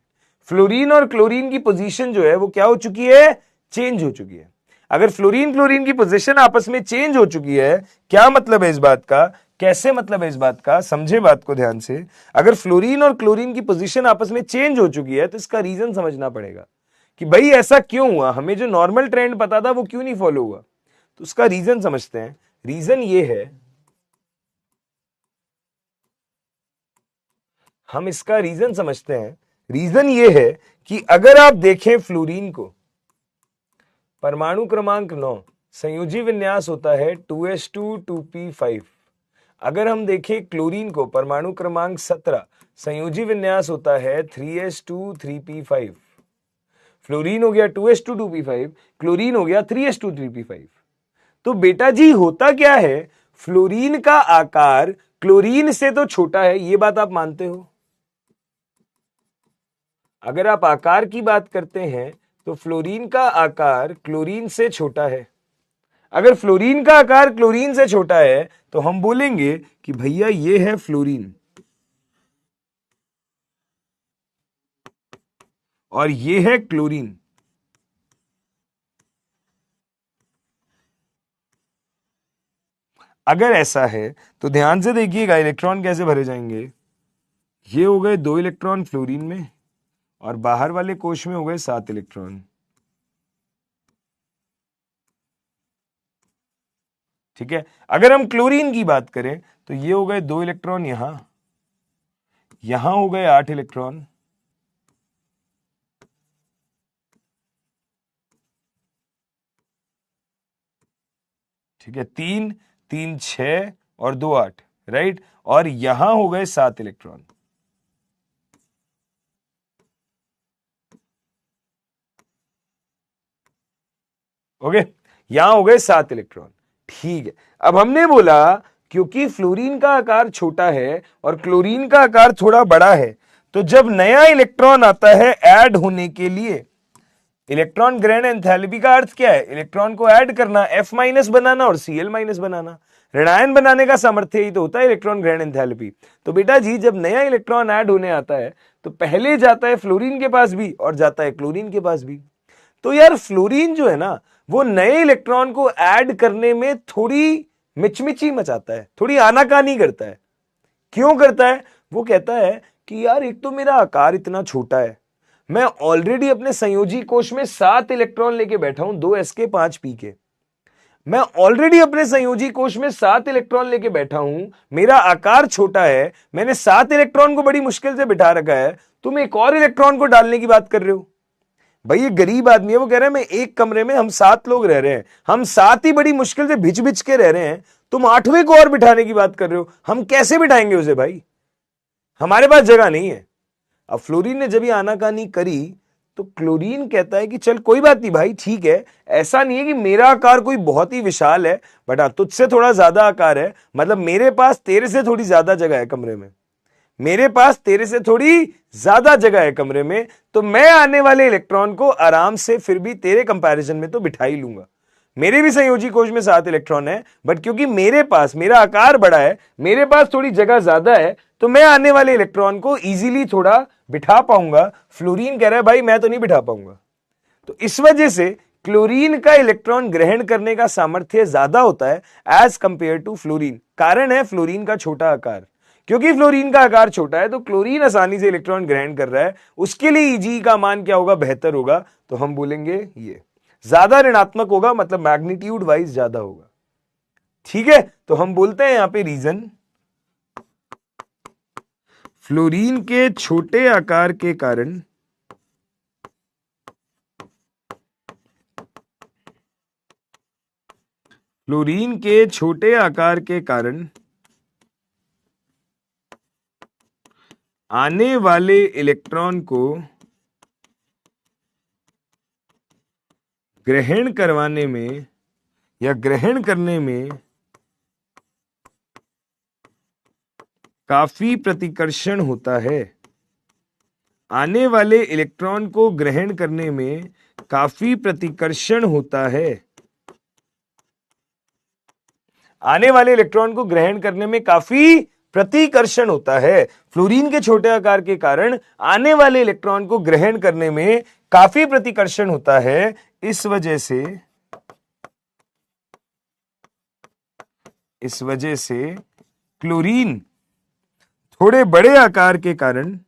Speaker 1: फ्लोरीन और क्लोरीन की पोजीशन जो है वो क्या हो चुकी है? चेंज हो चुकी है। अगर फ्लोरीन क्लोरीन की पोजीशन आपस में चेंज हो चुकी है, क्या मतलब है इस बात का? कैसे मतलब है इस बात का? समझे बात को ध्यान से। अगर फ्लोरीन और क्लोरीन की पोजीशन आपस में चेंज हो चुकी है तो इसका रीजन समझना पड़ेगा कि भाई ऐसा क्यों हुआ, हमें जो नॉर्मल ट्रेंड पता था वो क्यों नहीं फॉलो हुआ। तो उसका रीजन समझते हैं। रीजन ये है, हम इसका रीजन समझते हैं। रीजन ये है कि अगर आप देखें फ्लोरीन को, परमाणु क्रमांक 9, संयोजी विन्यास होता है 2s2 2p5। अगर हम देखें क्लोरीन को, परमाणु क्रमांक 17, संयोजी विन्यास होता है 3s2 3p5। फ्लोरीन हो गया 2s2 2p5, क्लोरीन हो गया 3s2 3p5। तो बेटा जी होता क्या है, फ्लोरीन का आकार क्लोरीन से तो छोटा है, ये बात आप मानते हो? अगर आप आकार की बात करते हैं तो फ्लोरीन का आकार क्लोरीन से छोटा है। अगर फ्लोरीन का आकार क्लोरीन से छोटा है तो हम बोलेंगे कि भैया ये है फ्लोरीन और ये है क्लोरीन। अगर ऐसा है तो ध्यान से देखिएगा इलेक्ट्रॉन कैसे भरे जाएंगे। ये हो गए 2 इलेक्ट्रॉन फ्लोरीन में और बाहर वाले कोश में हो गए 7 इलेक्ट्रॉन। ठीक है, अगर हम क्लोरीन की बात करें तो ये हो गए 2 इलेक्ट्रॉन यहां हो गए 8 इलेक्ट्रॉन। ठीक है, 3 3 6 और 2 8, राइट। और यहां हो गए 7 इलेक्ट्रॉन। ओके, यहां हो गए 7 इलेक्ट्रॉन। ठीक है, अब हमने बोला क्योंकि फ्लोरीन का आकार छोटा है और क्लोरीन का आकार थोड़ा बड़ा है, तो जब नया इलेक्ट्रॉन आता है ऐड होने के लिए, इलेक्ट्रॉन ग्रहण एंथैल्पी का अर्थ क्या है? इलेक्ट्रॉन को ऐड करना, F माइनस बनाना और Cl माइनस बनाना। ऋणायन बनाने का सामर्थ्य ही तो होता है इलेक्ट्रॉन ग्रहण एंथैल्पी। तो बेटा जी जब नया इलेक्ट्रॉन ऐड होने आता है तो पहले जाता है फ्लोरीन के पास भी और जाता है क्लोरीन के पास भी। तो यार फ्लोरीन जो है ना, वो नए इलेक्ट्रॉन को ऐड करने में थोड़ी मिचमिची मचाता है, थोड़ी आनाकानी करता है। क्यों करता है? वो कहता है कि यार एक तो मेरा आकार इतना छोटा है, मैं ऑलरेडी अपने संयोजी कोश में 7 इलेक्ट्रॉन लेके बैठा हूं, 2s के 5p के। मैं ऑलरेडी अपने संयोजी कोश में 7 इलेक्ट्रॉन लेके बैठा हूं, मेरा आकार छोटा है, मैंने 7 इलेक्ट्रॉन को बड़ी मुश्किल से बिठा रखा है, तुम एक और इलेक्ट्रॉन को डालने की बात कर रहे हो। भाई ये गरीब आदमी है, वो कह रहा है मैं एक कमरे में हम 7 लोग रह रहे हैं, हम 7 ही बड़ी मुश्किल से भिज भिज के रह रहे हैं, तुम 8वें को और बिठाने की बात कर रहे हो, हम कैसे बिठाएंगे उसे भाई, हमारे पास जगह नहीं है। अब फ्लोरीन ने जब ये आनाकानी करी तो क्लोरीन कहता है कि चल कोई बात नहीं भाई, ठीक है, ऐसा नहीं है कि मेरा आकार कोई बहुत ही विशाल है, बट हाँ तुझसे थोड़ा ज्यादा आकार है, मतलब मेरे पास तेरे से थोड़ी ज्यादा जगह है कमरे में, मेरे पास तेरे से थोड़ी ज्यादा जगह है कमरे में, तो मैं आने वाले इलेक्ट्रॉन को आराम से फिर भी तेरे कंपैरिजन में तो बिठा ही लूंगा। मेरे भी संयोजी कोश में 7 इलेक्ट्रॉन है, बट क्योंकि मेरे पास मेरा आकार बड़ा है, मेरे पास थोड़ी जगह ज्यादा है, तो मैं आने वाले इलेक्ट्रॉन को इजीली थोड़ा बिठा पाऊंगा। फ्लोरीन कह रहा है भाई मैं तो नहीं बिठा पाऊंगा। तो इस वजह से क्लोरीन का इलेक्ट्रॉन ग्रहण करने का सामर्थ्य ज्यादा होता है एज कंपेयर टू फ्लोरीन। कारण है फ्लोरीन का छोटा आकार। क्योंकि फ्लोरीन का आकार छोटा है तो क्लोरीन आसानी से इलेक्ट्रॉन ग्रहण कर रहा है, उसके लिए Eg का मान क्या होगा, बेहतर होगा। तो हम बोलेंगे ये ज्यादा ऋणात्मक होगा, मतलब मैग्नीट्यूड वाइज ज्यादा होगा। ठीक है, तो हम बोलते हैं यहां पे रीजन, फ्लोरीन के छोटे आकार के कारण फ्लोरीन के छोटे आकार के कारण आने वाले इलेक्ट्रॉन को ग्रहण करवाने में या ग्रहण करने में काफी प्रतिकर्षण होता है। आने वाले इलेक्ट्रॉन को ग्रहण करने में काफी प्रतिकर्षण होता है। आने वाले इलेक्ट्रॉन को ग्रहण करने में काफी प्रतिकर्षण होता है। फ्लोरीन के छोटे आकार के कारण आने वाले इलेक्ट्रॉन को ग्रहण करने में काफी प्रतिकर्षण होता है। इस वजह से क्लोरीन थोड़े बड़े आकार के कारण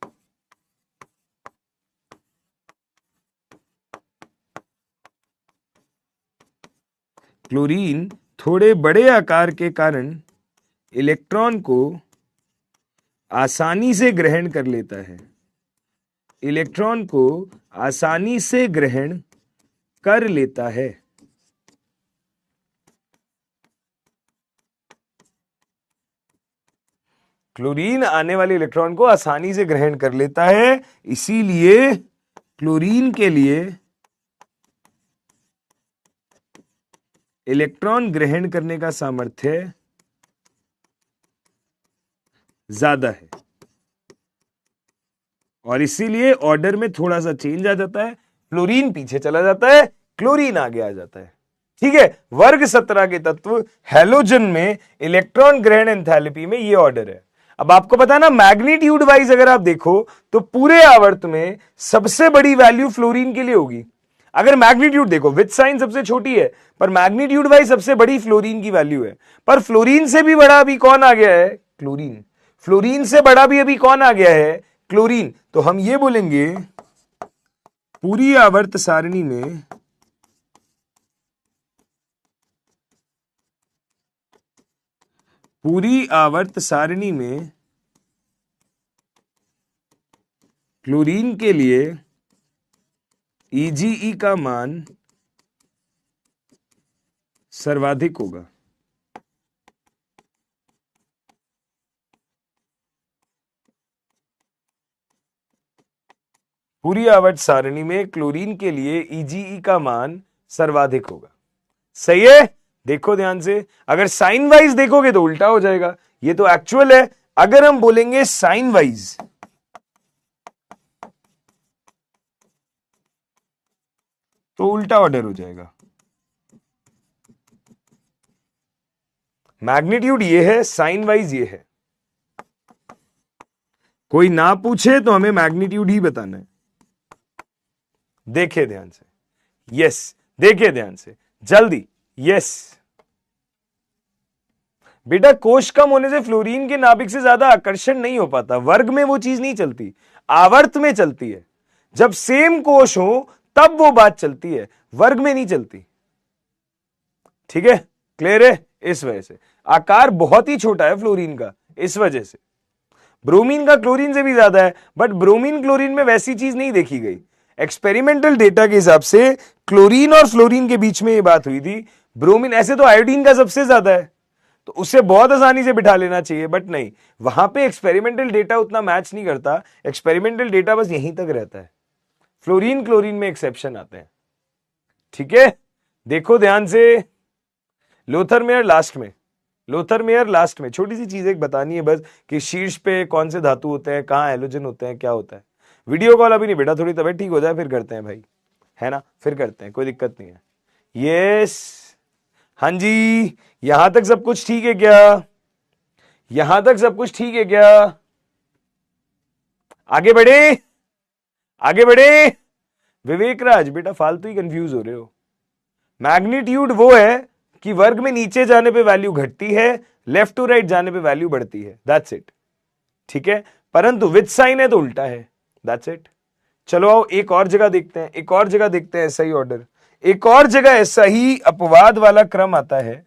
Speaker 1: इलेक्ट्रॉन को आसानी से ग्रहण कर लेता है। इलेक्ट्रॉन को आसानी से ग्रहण कर लेता है। क्लोरीन आने वाले इलेक्ट्रॉन को आसानी से ग्रहण कर लेता है, इसीलिए क्लोरीन के लिए इलेक्ट्रॉन ग्रहण करने का सामर्थ्य ज्यादा है, और इसीलिए ऑर्डर में थोड़ा सा चेंज आ जाता है। फ्लोरीन पीछे चला जाता है, क्लोरीन आगे आ जाता है। ठीक है, वर्ग 17 के तत्व हैलोजन में इलेक्ट्रॉन ग्रहण एंथैल्पी में ये ऑर्डर है। अब आपको पता है ना, मैग्नीट्यूड वाइज अगर आप देखो तो पूरे आवर्त में सबसे बड़ी वैल्यू फ्लोरीन के लिए होगी। अगर मैग्नीट्यूड देखो, विथ साइन सबसे छोटी है, पर मैग्नीट्यूड वाइज सबसे बड़ी फ्लोरीन की वैल्यू है। पर फ्लोरीन से भी बड़ा अभी कौन आ गया है? क्लोरीन। फ्लोरीन से बड़ा भी अभी कौन आ गया है? क्लोरीन। तो हम ये बोलेंगे पूरी आवर्त सारणी में क्लोरीन के लिए Ege का मान सर्वाधिक होगा। पूरी आवर्त सारणी में क्लोरीन के लिए Ege का मान सर्वाधिक होगा। सही है? देखो ध्यान से, अगर साइन वाइज देखोगे तो उल्टा हो जाएगा। ये तो एक्चुअल है, अगर हम बोलेंगे साइन वाइज तो उल्टा ऑर्डर हो जाएगा। मैग्नीट्यूड ये है, साइन वाइज ये है। कोई ना पूछे तो हमें मैग्नीट्यूड ही बताना है। देखे ध्यान से, यस, देखिए ध्यान से जल्दी। यस बेटा, कोश कम होने से फ्लोरीन के नाभिक से ज्यादा आकर्षण नहीं हो पाता। वर्ग में वो चीज नहीं चलती, आवर्त में चलती है। जब सेम कोश हो तब वो बात चलती है, वर्ग में नहीं चलती। ठीक है, क्लियर है? इस वजह से आकार बहुत ही छोटा है फ्लोरीन का, इस वजह से। ब्रोमीन का क्लोरीन से भी ज्यादा है, बट ब्रोमीन क्लोरीन में वैसी चीज नहीं देखी गई। एक्सपेरिमेंटल डेटा के हिसाब से क्लोरीन और फ्लोरीन के बीच में ये बात हुई थी। ब्रोमीन, ऐसे तो आयोडीन का सबसे ज्यादा है, तो उससे बहुत आसानी से बिठा लेना चाहिए, बट नहीं, वहां पे एक्सपेरिमेंटल डेटा उतना मैच नहीं करता। एक्सपेरिमेंटल डेटा बस यहीं तक रहता है। फ्लोरीन क्लोरीन में एक्सेप्शन आते हैं। ठीक है, देखो ध्यान से। लोथरमेयर लास्ट में, लोथरमेयर लास्ट में। छोटी सी चीज एक बतानी है बस, कि शीर्ष पे कौन से धातु होते हैं, कहां हैलोजन होते हैं, क्या होता है। वीडियो कॉल अभी नहीं बेटा, थोड़ी तबीयत ठीक हो जाए फिर करते हैं भाई, है ना? फिर करते हैं, कोई दिक्कत नहीं है। यस, हाँ जी, यहां तक सब कुछ ठीक है क्या? यहां तक सब कुछ ठीक है क्या? आगे बढ़े, आगे बढ़े। विवेक राज बेटा, फालतू ही कंफ्यूज हो रहे हो। मैग्नीट्यूड वो है कि वर्ग में नीचे जाने पे वैल्यू घटती है, लेफ्ट टू राइट जाने पे वैल्यू बढ़ती है, दैट्स इट। ठीक है, परंतु विद साइन है तो उल्टा है, दैट्स इट। चलो आओ एक और जगह देखते हैं, एक और जगह देखते हैं ऐसा ही ऑर्डर, एक और जगह ऐसा ही अपवाद वाला क्रम आता है,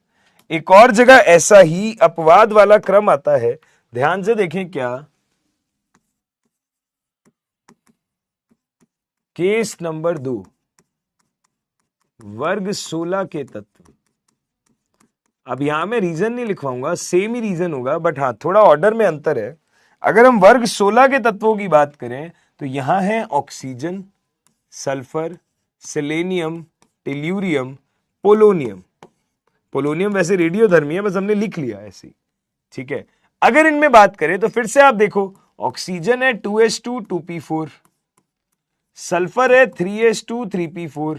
Speaker 1: एक और जगह ऐसा ही अपवाद वाला क्रम आता है। ध्यान से देखें क्या, केस नंबर 2, वर्ग 16 के तत्व। अब यहां मैं रीजन नहीं लिखवाऊंगा, सेम ही रीजन होगा, बट हाँ थोड़ा ऑर्डर में अंतर है। अगर हम वर्ग 16 के तत्वों की बात करें तो यहां है oxygen, sulphur, selenium, tellurium, polonium. Polonium वैसे रेडियोधर्मी है, बस हमने लिख लिया ऐसे। ठीक है, अगर इनमें बात करें तो फिर से आप देखो, ऑक्सीजन है 2s2 2p4, सल्फर है 3s2 3p4,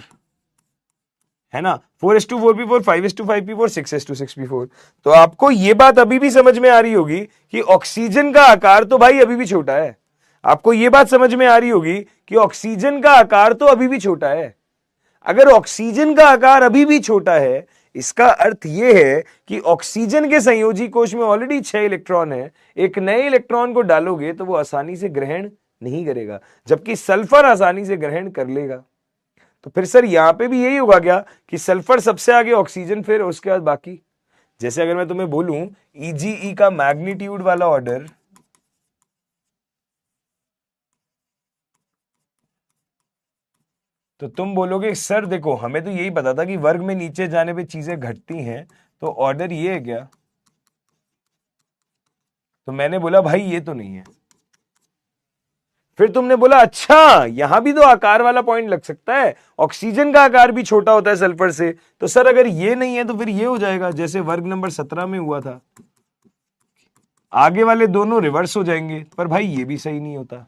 Speaker 1: है ना, 4s2 4p4, 5s2 5p4, 6s2 6p4। तो आपको यह बात अभी भी समझ में आ रही होगी कि ऑक्सीजन का आकार तो भाई अभी भी छोटा है। आपको यह बात समझ में आ रही होगी कि ऑक्सीजन का आकार तो अभी भी छोटा है। अगर ऑक्सीजन का आकार अभी भी छोटा है, इसका अर्थ यह है कि ऑक्सीजन के संयोजी कोश में ऑलरेडी 6 इलेक्ट्रॉन है। एक नए इलेक्ट्रॉन को डालोगे तो वो आसानी से ग्रहण नहीं करेगा, जबकि सल्फर आसानी से ग्रहण कर लेगा। तो फिर सर यहां पे भी यही होगा क्या कि सल्फर सबसे आगे, ऑक्सीजन फिर, उसके बाद बाकी। जैसे अगर मैं तुम्हें बोलूं ईजीई का मैग्नीट्यूड वाला ऑर्डर, तो तुम बोलोगे सर देखो हमें तो यही पता था कि वर्ग में नीचे जाने पे चीजें घटती हैं, तो ऑर्डर ये है क्या? तो मैंने बोला भाई ये तो नहीं है। फिर तुमने बोला अच्छा यहां भी तो आकार वाला पॉइंट लग सकता है, ऑक्सीजन का आकार भी छोटा होता है सल्फर से। तो सर अगर ये नहीं है तो फिर ये हो जाएगा, जैसे वर्ग नंबर 17 में हुआ था, आगे वाले दोनों रिवर्स हो जाएंगे। पर भाई ये भी सही नहीं होता।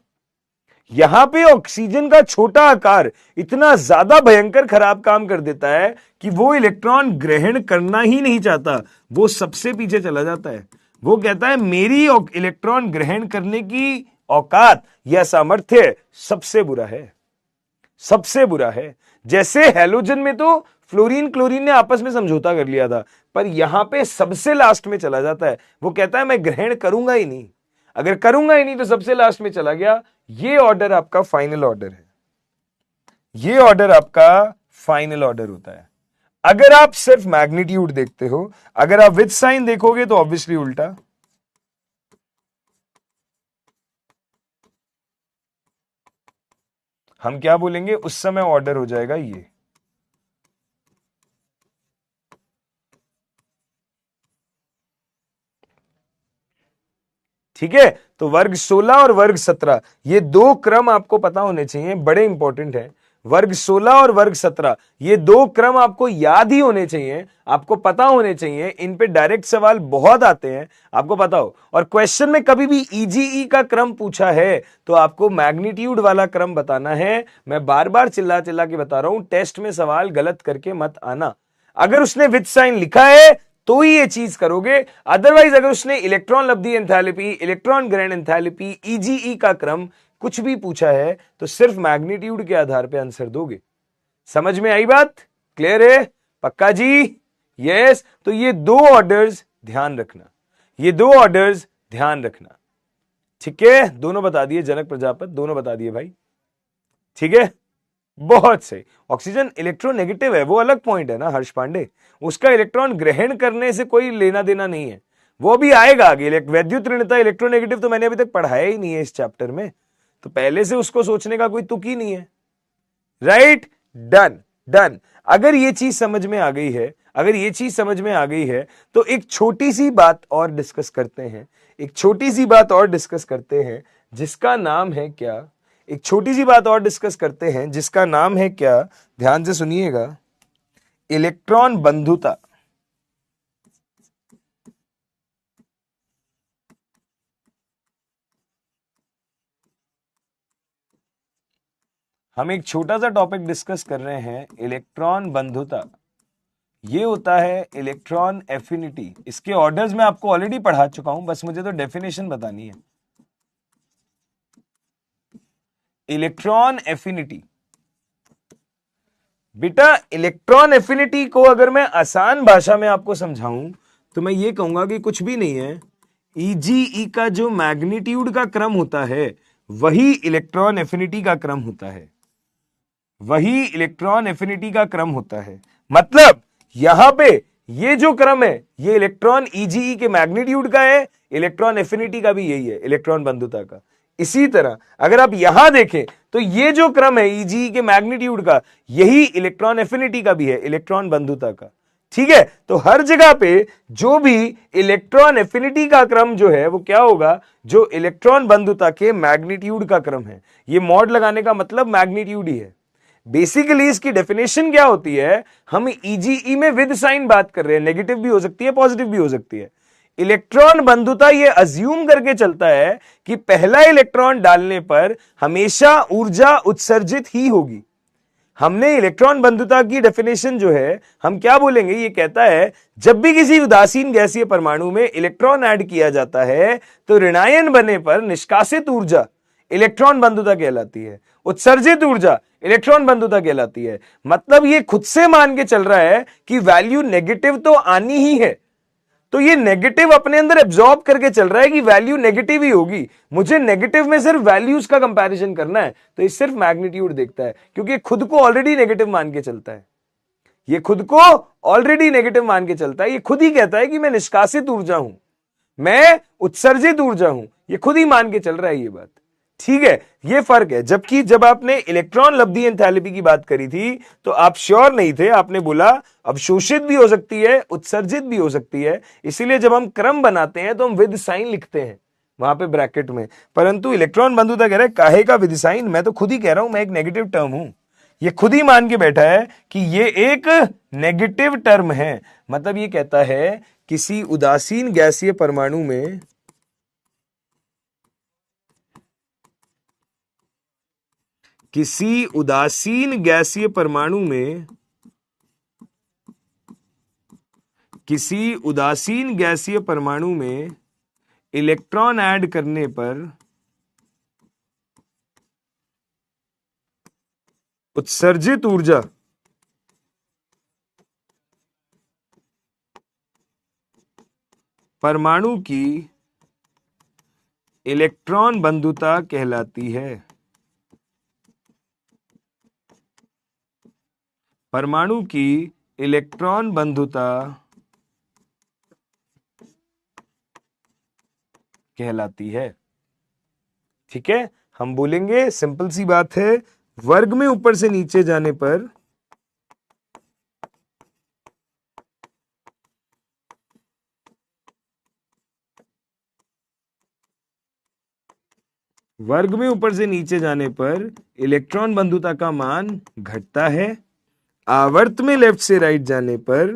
Speaker 1: यहां पे ऑक्सीजन का छोटा आकार इतना ज्यादा भयंकर खराब काम कर देता है कि वो इलेक्ट्रॉन ग्रहण करना ही नहीं चाहता, वो सबसे पीछे चला जाता है। वो कहता है मेरी इलेक्ट्रॉन ग्रहण करने की औकात या सामर्थ्य सबसे बुरा है, सबसे बुरा है। जैसे हैलोजन में तो फ्लोरीन क्लोरीन ने आपस में समझौता कर लिया था, पर यहां पे सबसे लास्ट में चला जाता है। वो कहता है मैं ग्रहण करूंगा ही नहीं, अगर करूंगा ही नहीं तो सबसे लास्ट में चला गया। ये ऑर्डर आपका फाइनल ऑर्डर है, ये ऑर्डर आपका फाइनल ऑर्डर होता है। अगर आप सिर्फ मैग्नीट्यूड देखते हो, अगर आप विद साइन देखोगे तो ऑब्वियसली उल्टा। हम क्या बोलेंगे उस समय ऑर्डर हो जाएगा ये। ठीक है, तो वर्ग 16 और वर्ग 17 ये दो क्रम आपको पता होने चाहिए, बड़े इंपॉर्टेंट है। वर्ग 16 और वर्ग 17 ये दो क्रम आपको याद ही होने चाहिए, आपको पता होने चाहिए। इन पे डायरेक्ट सवाल बहुत आते हैं, आपको पता हो। और क्वेश्चन में कभी भी ईजीई का क्रम पूछा है तो आपको मैग्नीट्यूड वाला क्रम बताना है। मैं बार बार चिल्ला चिल्ला के बता रहा हूं, टेस्ट में सवाल गलत करके मत आना। अगर उसने विद साइन लिखा है तो ही ये चीज करोगे, अदरवाइज अगर उसने इलेक्ट्रॉन लब्धि एंथैल्पी, इलेक्ट्रॉन ग्रहण एंथैल्पी, ईजीई का क्रम कुछ भी पूछा है तो सिर्फ मैग्नीट्यूड के आधार पे आंसर दोगे। समझ में आई बात? क्लियर है? पक्का जी? यस। तो ये दो ऑर्डर्स ध्यान रखना, ये दो ऑर्डर्स ध्यान रखना। ठीक है, दोनों बता दिए, जनक प्रजापत दोनों बता दिए भाई। ठीक है, बहुत सही। ऑक्सीजन इलेक्ट्रोनेगेटिव है, वो अलग पॉइंट है ना हर्ष पांडे, उसका इलेक्ट्रॉन ग्रहण करने से कोई लेना देना नहीं है, वो भी आएगा आगे। वैद्युत ऋणता इलेक्ट्रोनेगेटिव तो मैंने अभी तक पढ़ाया ही नहीं है इस चैप्टर में, तो पहले से उसको सोचने का कोई तुक ही नहीं है। Right, done done. अगर ये चीज समझ में आ गई है, अगर ये चीज समझ में आ गई है, तो एक छोटी सी बात और डिस्कस करते हैं, एक छोटी सी बात और डिस्कस करते हैं, जिसका नाम है क्या? एक छोटी सी बात और डिस्कस करते हैं जिसका नाम है क्या? ध्यान से सुनिएगा, इलेक्ट्रॉन बंधुता। हम एक छोटा सा टॉपिक डिस्कस कर रहे हैं, इलेक्ट्रॉन बंधुता। ये होता है इलेक्ट्रॉन एफिनिटी। इसके ऑर्डर्स मैं आपको ऑलरेडी पढ़ा चुका हूं, बस मुझे तो डेफिनेशन बतानी है। इलेक्ट्रॉन एफिनिटी, बेटा इलेक्ट्रॉन एफिनिटी को अगर मैं आसान भाषा में आपको समझाऊं तो मैं ये कहूंगा कि कुछ भी नहीं है, ईजीई का जो मैग्नीट्यूड का क्रम होता है वही इलेक्ट्रॉन एफिनिटी का क्रम होता है, वही इलेक्ट्रॉन एफिनिटी का क्रम होता है। मतलब यहां पे ये जो क्रम है ये इलेक्ट्रॉन ईजीई के मैग्नीट्यूड का है, इलेक्ट्रॉन एफिनिटी का भी यही है, इलेक्ट्रॉन बंधुता का। इसी तरह अगर आप यहां देखें तो ये जो क्रम है ईजीई के मैग्नीट्यूड का, यही इलेक्ट्रॉन एफिनिटी का भी है, इलेक्ट्रॉन बंधुता का। ठीक है, तो हर जगह पे जो भी इलेक्ट्रॉन एफिनिटी का क्रम जो है वो क्या होगा? जो इलेक्ट्रॉन बंधुता के मैग्नीट्यूड का क्रम है। ये मॉड लगाने का मतलब मैग्नीट्यूड ही है। बेसिकली इसकी डेफिनेशन क्या होती है? हम ईजीई में विद साइन बात कर रहे हैं, नेगेटिव भी हो सकती है पॉजिटिव भी हो सकती है। इलेक्ट्रॉन बंधुता ये अज्यूम करके चलता है कि पहला इलेक्ट्रॉन डालने पर हमेशा ऊर्जा उत्सर्जित ही होगी। हमने इलेक्ट्रॉन बंधुता की डेफिनेशन जो है हम क्या बोलेंगे? ये कहता है जब भी किसी उदासीन गैसीय परमाणु में इलेक्ट्रॉन ऐड किया जाता है तो ऋणायन बनने पर निष्कासित ऊर्जा इलेक्ट्रॉन बंधुता कहलाती है, उत्सर्जित ऊर्जा इलेक्ट्रॉन बंधुता कहलाती है। मतलब ये खुद से मान के चल रहा है कि वैल्यू नेगेटिव तो आनी ही है, तो ये नेगेटिव अपने अंदर एब्जॉर्ब करके चल रहा है कि वैल्यू नेगेटिव ही होगी, मुझे नेगेटिव में सिर्फ वैल्यूज का कंपैरिजन करना है, तो ये सिर्फ मैग्नीट्यूड देखता है, क्योंकि खुद को ऑलरेडी नेगेटिव मान के चलता है। ये खुद को ऑलरेडी नेगेटिव मान के चलता है, ये खुद ही कहता है कि मैं निष्कासित ऊर्जा हूं, मैं उत्सर्जित ऊर्जा हूं, ये खुद ही मान के चल रहा है ये बात। ठीक है, ये फर्क है। जबकि जब आपने इलेक्ट्रॉन लब्धि एंथैल्पी की बात करी थी तो आप श्योर नहीं थे, आपने बोला अवशोषित भी हो सकती है उत्सर्जित भी हो सकती है, इसीलिए जब हम क्रम बनाते हैं तो हम विद साइन लिखते हैं वहां पे ब्रैकेट में। परंतु इलेक्ट्रॉन बंधुता कह रहा है काहे का विद साइन? मैं तो खुद ही कह रहा हूं मैं एक नेगेटिव टर्म हूं, ये खुद ही मान के बैठा है कि ये एक नेगेटिव टर्म है। मतलब ये कहता है किसी उदासीन गैसीय परमाणु में किसी उदासीन गैसीय परमाणु में किसी उदासीन गैसीय परमाणु में इलेक्ट्रॉन ऐड करने पर उत्सर्जित ऊर्जा परमाणु की इलेक्ट्रॉन बंधुता कहलाती है। परमाणु की इलेक्ट्रॉन बंधुता कहलाती है। ठीक है, हम बोलेंगे सिंपल सी बात है, वर्ग में ऊपर से नीचे जाने पर वर्ग में ऊपर से नीचे जाने पर इलेक्ट्रॉन बंधुता का मान घटता है, आवर्त में लेफ्ट से राइट जाने पर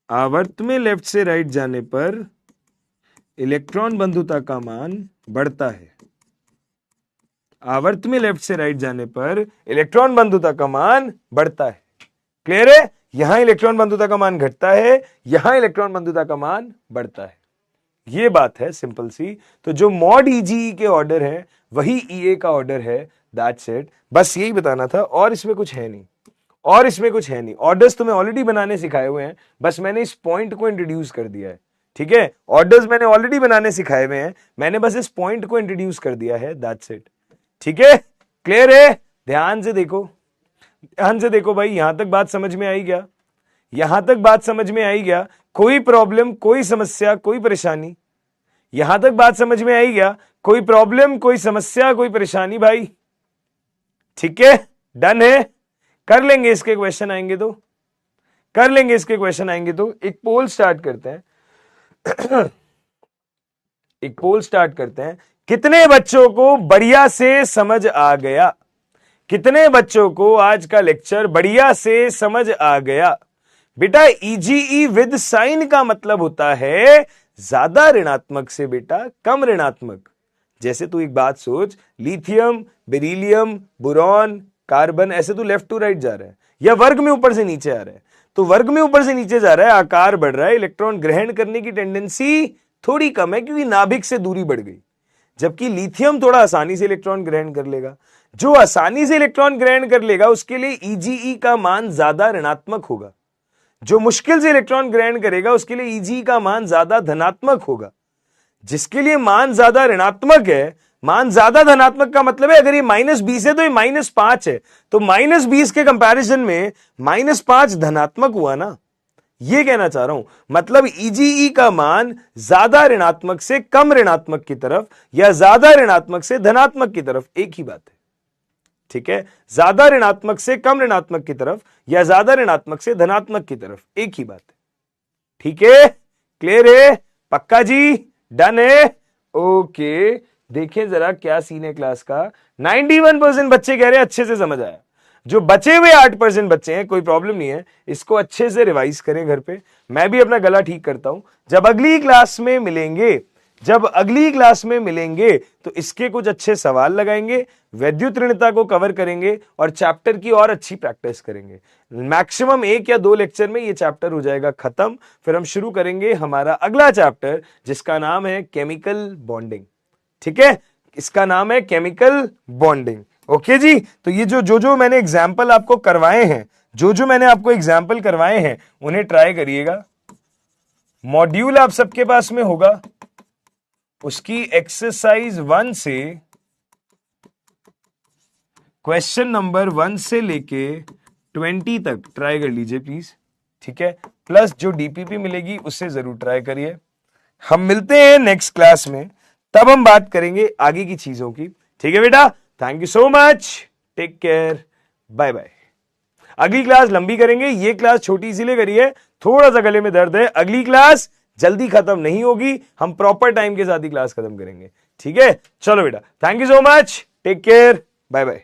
Speaker 1: आवर्त में लेफ्ट से राइट जाने पर इलेक्ट्रॉन बंधुता का मान बढ़ता है। आवर्त में लेफ्ट से राइट जाने पर इलेक्ट्रॉन बंधुता का मान बढ़ता है। क्लियर है? यहां इलेक्ट्रॉन बंधुता का मान घटता है, यहां इलेक्ट्रॉन बंधुता का मान बढ़ता है। ये बात है सिंपल सी। तो जो मॉड ईजीई के ऑर्डर है वही ईए का ऑर्डर है, दैट्स इट। बस यही बताना था, और इसमें कुछ है नहीं, और इसमें कुछ है नहीं। ऑर्डर्स तो मैं ऑलरेडी बनाने सिखाए हुए हैं, बस मैंने इस पॉइंट को इंट्रोड्यूस कर दिया है, ठीक है। ऑर्डर्स मैंने ऑलरेडी बनाने सिखाए हुए हैं, मैंने बस इस पॉइंट को इंट्रोड्यूस कर दिया है, दैट्स इट, ठीक है। क्लियर है? ध्यान से देखो, ध्यान से देखो भाई, यहां तक बात समझ में आई क्या? यहां तक बात समझ में आई क्या? कोई प्रॉब्लम, कोई समस्या, कोई परेशानी? यहां तक बात समझ में आई क्या? कोई प्रॉब्लम, कोई समस्या, कोई परेशानी भाई? ठीक है, डन है। कर लेंगे इसके क्वेश्चन आएंगे तो, कर लेंगे इसके क्वेश्चन आएंगे तो। एक पोल स्टार्ट करते हैं एक पोल स्टार्ट करते हैं। कितने बच्चों को बढ़िया से समझ आ गया? कितने बच्चों को आज का लेक्चर बढ़िया से समझ आ गया? बेटा ईजीई विद साइन का मतलब होता है ज्यादा ऋणात्मक से बेटा कम ऋणात्मक। जैसे तू एक बात सोच, लिथियम, बेरिलियम, बोरॉन, कार्बन, ऐसे तू लेफ्ट टू राइट जा रहा है या वर्ग में ऊपर से नीचे आ रहा है। तो वर्ग में ऊपर से नीचे जा रहा है, आकार बढ़ रहा है, इलेक्ट्रॉन ग्रहण करने की टेंडेंसी थोड़ी कम है क्योंकि नाभिक से दूरी बढ़ गई। जबकि लिथियम थोड़ा आसानी से इलेक्ट्रॉन ग्रहण कर लेगा। जो आसानी से इलेक्ट्रॉन ग्रहण कर लेगा उसके लिए ईजीई का मान ज्यादा ऋणात्मक होगा। जो मुश्किल से इलेक्ट्रॉन ग्रहण करेगा उसके लिए ईजी का मान ज्यादा धनात्मक होगा। जिसके लिए मान ज्यादा ऋणात्मक है, मान ज्यादा धनात्मक का मतलब है अगर ये -20 है तो ये -5 है, तो -20 के कंपैरिजन में -5 धनात्मक हुआ ना, ये कहना चाह रहा हूं। मतलब ईजीई का मान ज्यादा ऋणात्मक से कम ऋणात्मक की तरफ या ज्यादा ऋणात्मक से धनात्मक की तरफ, एक ही बात है, ठीक है। ज्यादा ऋणात्मक से कम ऋणात्मक की तरफ या ज्यादा ऋणात्मक से धनात्मक की तरफ, एक ही बात है, ठीक है। क्लियर है? पक्का जी? डन है? ओके, देखें जरा क्या सीन है क्लास का। 91% बच्चे कह रहे हैं अच्छे से समझ आया। जो बचे हुए 8% बच्चे हैं, कोई प्रॉब्लम नहीं है, इसको अच्छे से रिवाइज करें घर पे। मैं भी अपना गला ठीक करता हूं। जब अगली क्लास में मिलेंगे, जब अगली क्लास में मिलेंगे तो इसके कुछ अच्छे सवाल लगाएंगे, वैद्युत ऋणता को कवर करेंगे और चैप्टर की और अच्छी प्रैक्टिस करेंगे। मैक्सिमम 1 या 2 लेक्चर में ये चैप्टर हो जाएगा खत्म। फिर हम शुरू करेंगे हमारा अगला चैप्टर जिसका नाम है केमिकल बॉन्डिंग, ठीक है। इसका नाम है केमिकल बॉन्डिंग। ओके जी। तो ये जो मैंने एग्जाम्पल आपको करवाए हैं, जो मैंने आपको एग्जाम्पल करवाए हैं उन्हें ट्राई करिएगा। मॉड्यूल आप सबके पास में होगा, उसकी एक्सरसाइज 1 से क्वेश्चन नंबर 1 से लेके 20 तक ट्राई कर लीजिए प्लीज, ठीक है। प्लस जो डीपीपी मिलेगी उससे जरूर ट्राई करिए। हम मिलते हैं नेक्स्ट क्लास में, तब हम बात करेंगे आगे की चीजों की, ठीक है बेटा। Thank you so much, take care, bye bye. अगली क्लास लंबी करेंगे, ये क्लास छोटी इसीलिए करी है, थोड़ा सा गले में दर्द है। अगली क्लास जल्दी खत्म नहीं होगी, हम प्रॉपर टाइम के साथ ही क्लास खत्म करेंगे, ठीक है। चलो बेटा, thank you so much, take care, bye bye.